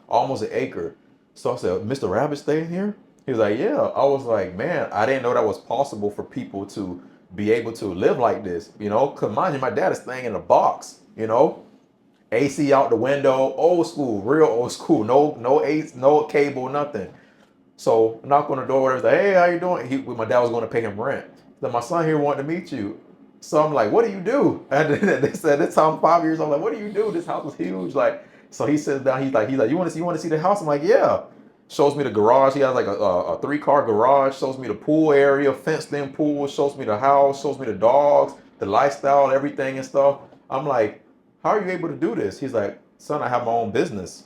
almost an acre. So I said, "Mr. Rabbit staying here?" He was like, "Yeah." I was like, man, I didn't know that was possible for people to be able to live like this, Cause mind you, my dad is staying in a box. AC out the window, old school, real old school. No AC, no cable, nothing. So knock on the door, was like, "Hey, how you doing?" My dad was going to pay him rent. Then my son here wanted to meet you. So I'm like, "What do you do?" And they said, "This time I'm 5 years old." I'm like, "What do you do? This house was huge." Like, so he sits down. He's like, "You want to see the house?" I'm like, "Yeah." Shows me the garage. He has like a 3-car garage. Shows me the pool area, fenced in pool. Shows me the house. Shows me the dogs, the lifestyle, everything and stuff. I'm like, "How are you able to do this?" He's like, "Son, I have my own business.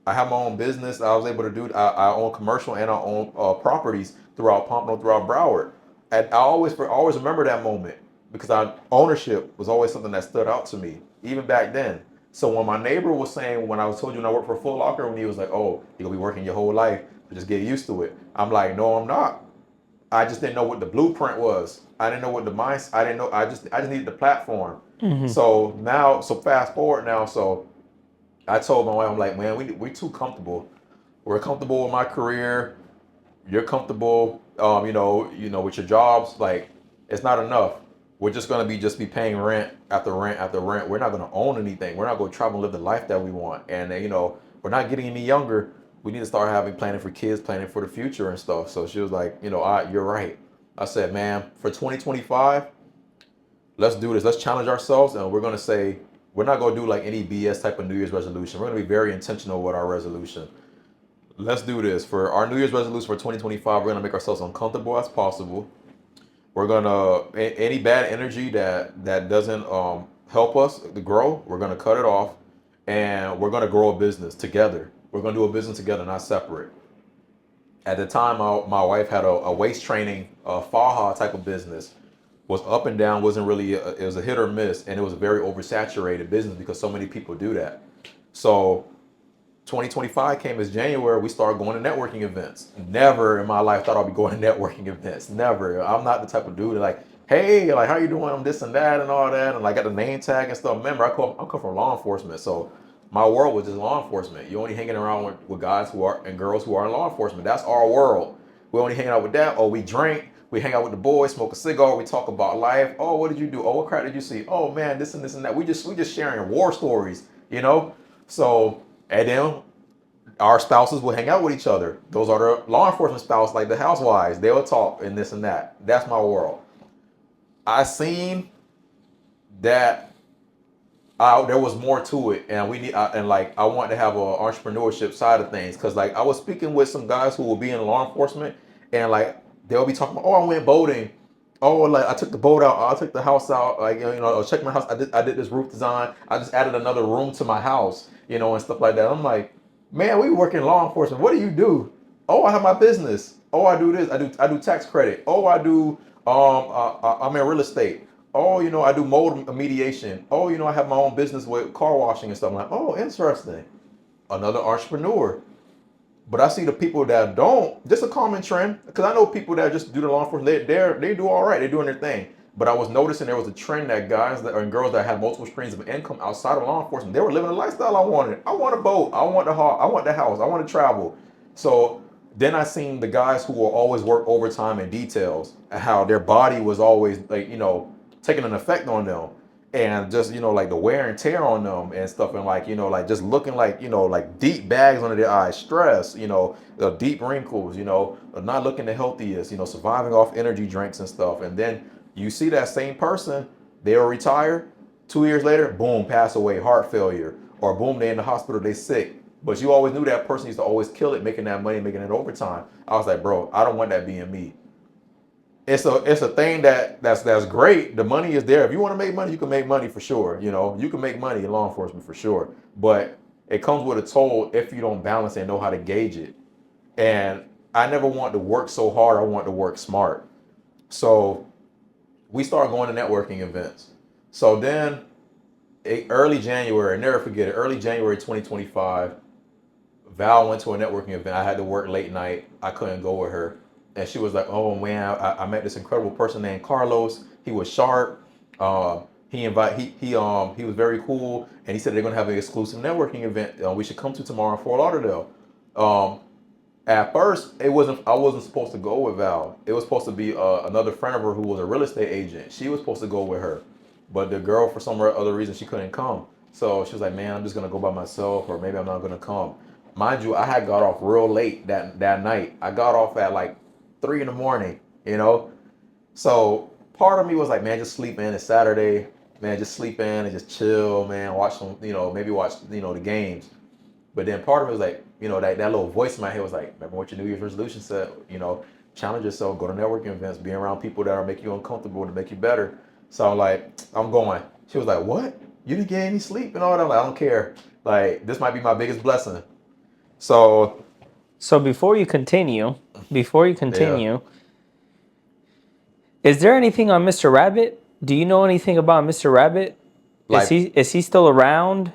I have my own business. I was able to do. I own commercial and I own properties throughout Pompano, throughout Broward." And I always remember that moment because ownership was always something that stood out to me, even back then. So when my neighbor was saying, when I was told you when I worked for Foot Locker, when he was like, "Oh, you're gonna be working your whole life, just get used to it." I'm like, "No, I'm not. I just didn't know what the blueprint was. I didn't know what the mindset. I didn't know. I just needed the platform." Mm-hmm. So fast forward now. So I told my wife, I'm like, "Man, we're too comfortable. We're comfortable with my career. You're comfortable, with your jobs. Like, it's not enough. We're just gonna be paying rent after rent after rent. We're not gonna own anything. We're not gonna travel and live the life that we want. And we're not getting any younger. We need to start having planning for kids, planning for the future and stuff." So she was like, "You're right." I said, "Man, for 2025, let's do this. Let's challenge ourselves, and we're gonna say we're not gonna do like any BS type of New Year's resolution. We're gonna be very intentional with our resolution. Let's do this for our New Year's resolution for 2025. We're gonna make ourselves uncomfortable as possible. We're gonna any bad energy that doesn't help us to grow. We're gonna cut it off, and we're gonna grow a business together. We're gonna do a business together, not separate." At the time, my wife had a waist training, Faja type of business. Was up and down, wasn't really, it was a hit or miss, and it was a very oversaturated business because so many people do that. So 2025 came as January. We started going to networking events. Never in my life thought I'd be going to networking events. Never. I'm not the type of dude that like, hey, like how you doing? I'm this and that and all that, and like got the name tag and stuff. Remember, I come from law enforcement, so my world was just law enforcement. You only hanging around with guys who are and girls who are in law enforcement. That's our world. We only hanging out with that. Oh, we drink. We hang out with the boys, smoke a cigar. We talk about life. Oh, what did you do? Oh, what crap did you see? Oh man, this and that. We just sharing war stories, you know. So and then our spouses will hang out with each other. Those are the law enforcement spouses, like the housewives. They'll talk and this and that. That's my world. I seen that there was more to it, and I want to have a entrepreneurship side of things, because like I was speaking with some guys who will be in law enforcement, and like they'll be talking about, oh, I went boating, oh, like I took the boat out, I took the house out, like I checked my house, I did this roof design, I just added another room to my house, and stuff like that. I'm like, man, we work in law enforcement. What do you do? Oh, I have my business. Oh, I do this. I do tax credit. Oh, I do. I'm in real estate. Oh, I do mold mediation. Oh, I have my own business with car washing and stuff. I'm like, oh, interesting. Another entrepreneur. But I see the people that don't. Just a common trend, because I know people that just do the law enforcement. They do all right. They're doing their thing. But I was noticing there was a trend that guys and girls that have multiple streams of income outside of law enforcement, they were living the lifestyle I wanted. I want a boat. I want the house. I want the house. I want to travel. So then I seen the guys who will always work overtime in details, and how their body was always like, taking an effect on them, and just, like the wear and tear on them and stuff, and like, like just looking like, like deep bags under their eyes, stress, the deep wrinkles, not looking the healthiest, surviving off energy drinks and stuff. And then you see that same person, they'll retire, 2 years later, boom, pass away, heart failure, or boom, they in the hospital, they sick. But you always knew that person used to always kill it, making that money, making it overtime. I was like, bro, I don't want that being me. It's a thing that's great. The money is there. If you want to make money, you can make money for sure. You can make money in law enforcement for sure. But it comes with a toll if you don't balance it and know how to gauge it. And I never want to work so hard. I want to work smart. So we started going to networking events. So then early January, never forget it, early January 2025, Val went to a networking event. I had to work late night. I couldn't go with her. And she was like, oh man, I met this incredible person named Carlos. He was sharp. He was very cool. And he said they're gonna have an exclusive networking event we should come to tomorrow in Fort Lauderdale. At first, I wasn't supposed to go with Val. It was supposed to be another friend of her who was a real estate agent. She was supposed to go with her. But the girl, for some other reason, she couldn't come. So she was like, man, I'm just gonna go by myself, or maybe I'm not gonna come. Mind you, I had got off real late that night. I got off at like 3 in the morning, So part of me was like, man, just sleep in. It's Saturday, man, just sleep in and just chill, man. Watch some, maybe watch, the games. But then part of it was like, that little voice in my head was like, remember what your New Year's resolution said, challenge yourself, go to networking events, be around people that are make you uncomfortable to make you better. So I'm like, I'm going. She was like, what? You didn't get any sleep and all that? I'm like, I don't care. Like, this might be my biggest blessing. So before you continue, yeah. is there anything on Mr. Rabbit? Do you know anything about Mr. Rabbit? Like, Is he still around?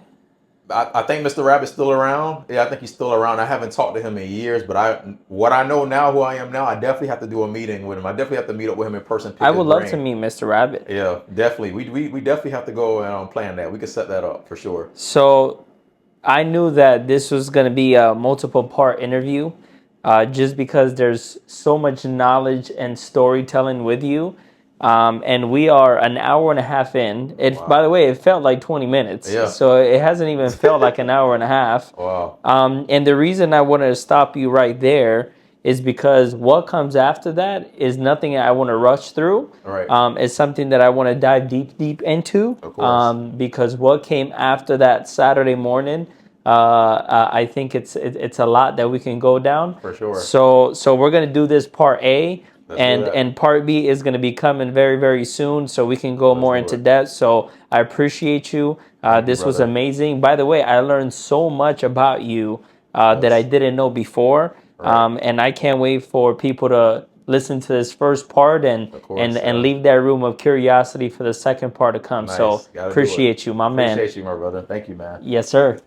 I think Mr. Rabbit's still around. Yeah, I think he's still around. I haven't talked to him in years, but what I know now, who I am now, I definitely have to do a meeting with him. I definitely have to meet up with him in person. I would love to meet Mr. Rabbit. Yeah, definitely. We definitely have to go and plan that. We could set that up for sure. So I knew that this was going to be a multiple part interview, just because there's so much knowledge and storytelling with you. And we are an hour and a half in. Wow. By the way, it felt like 20 minutes. Yeah. So it hasn't even felt like an hour and a half. Wow. And the reason I wanted to stop you right there is because what comes after that is nothing I want to rush through. Right. It's something that I want to dive deep into. Of course. Because what came after that Saturday morning, I think it's a lot that we can go down. For sure. So we're gonna do this part A. Let's do that. And part B is going to be coming very, very soon, so we can go more into depth. So I appreciate you. This was amazing. By the way, I learned so much about you that I didn't know before. Right. And I can't wait for people to listen to this first part and leave that room of curiosity for the second part to come. Nice. So Gotta appreciate you, my man. Appreciate you, my brother. Thank you, man. Yes, sir.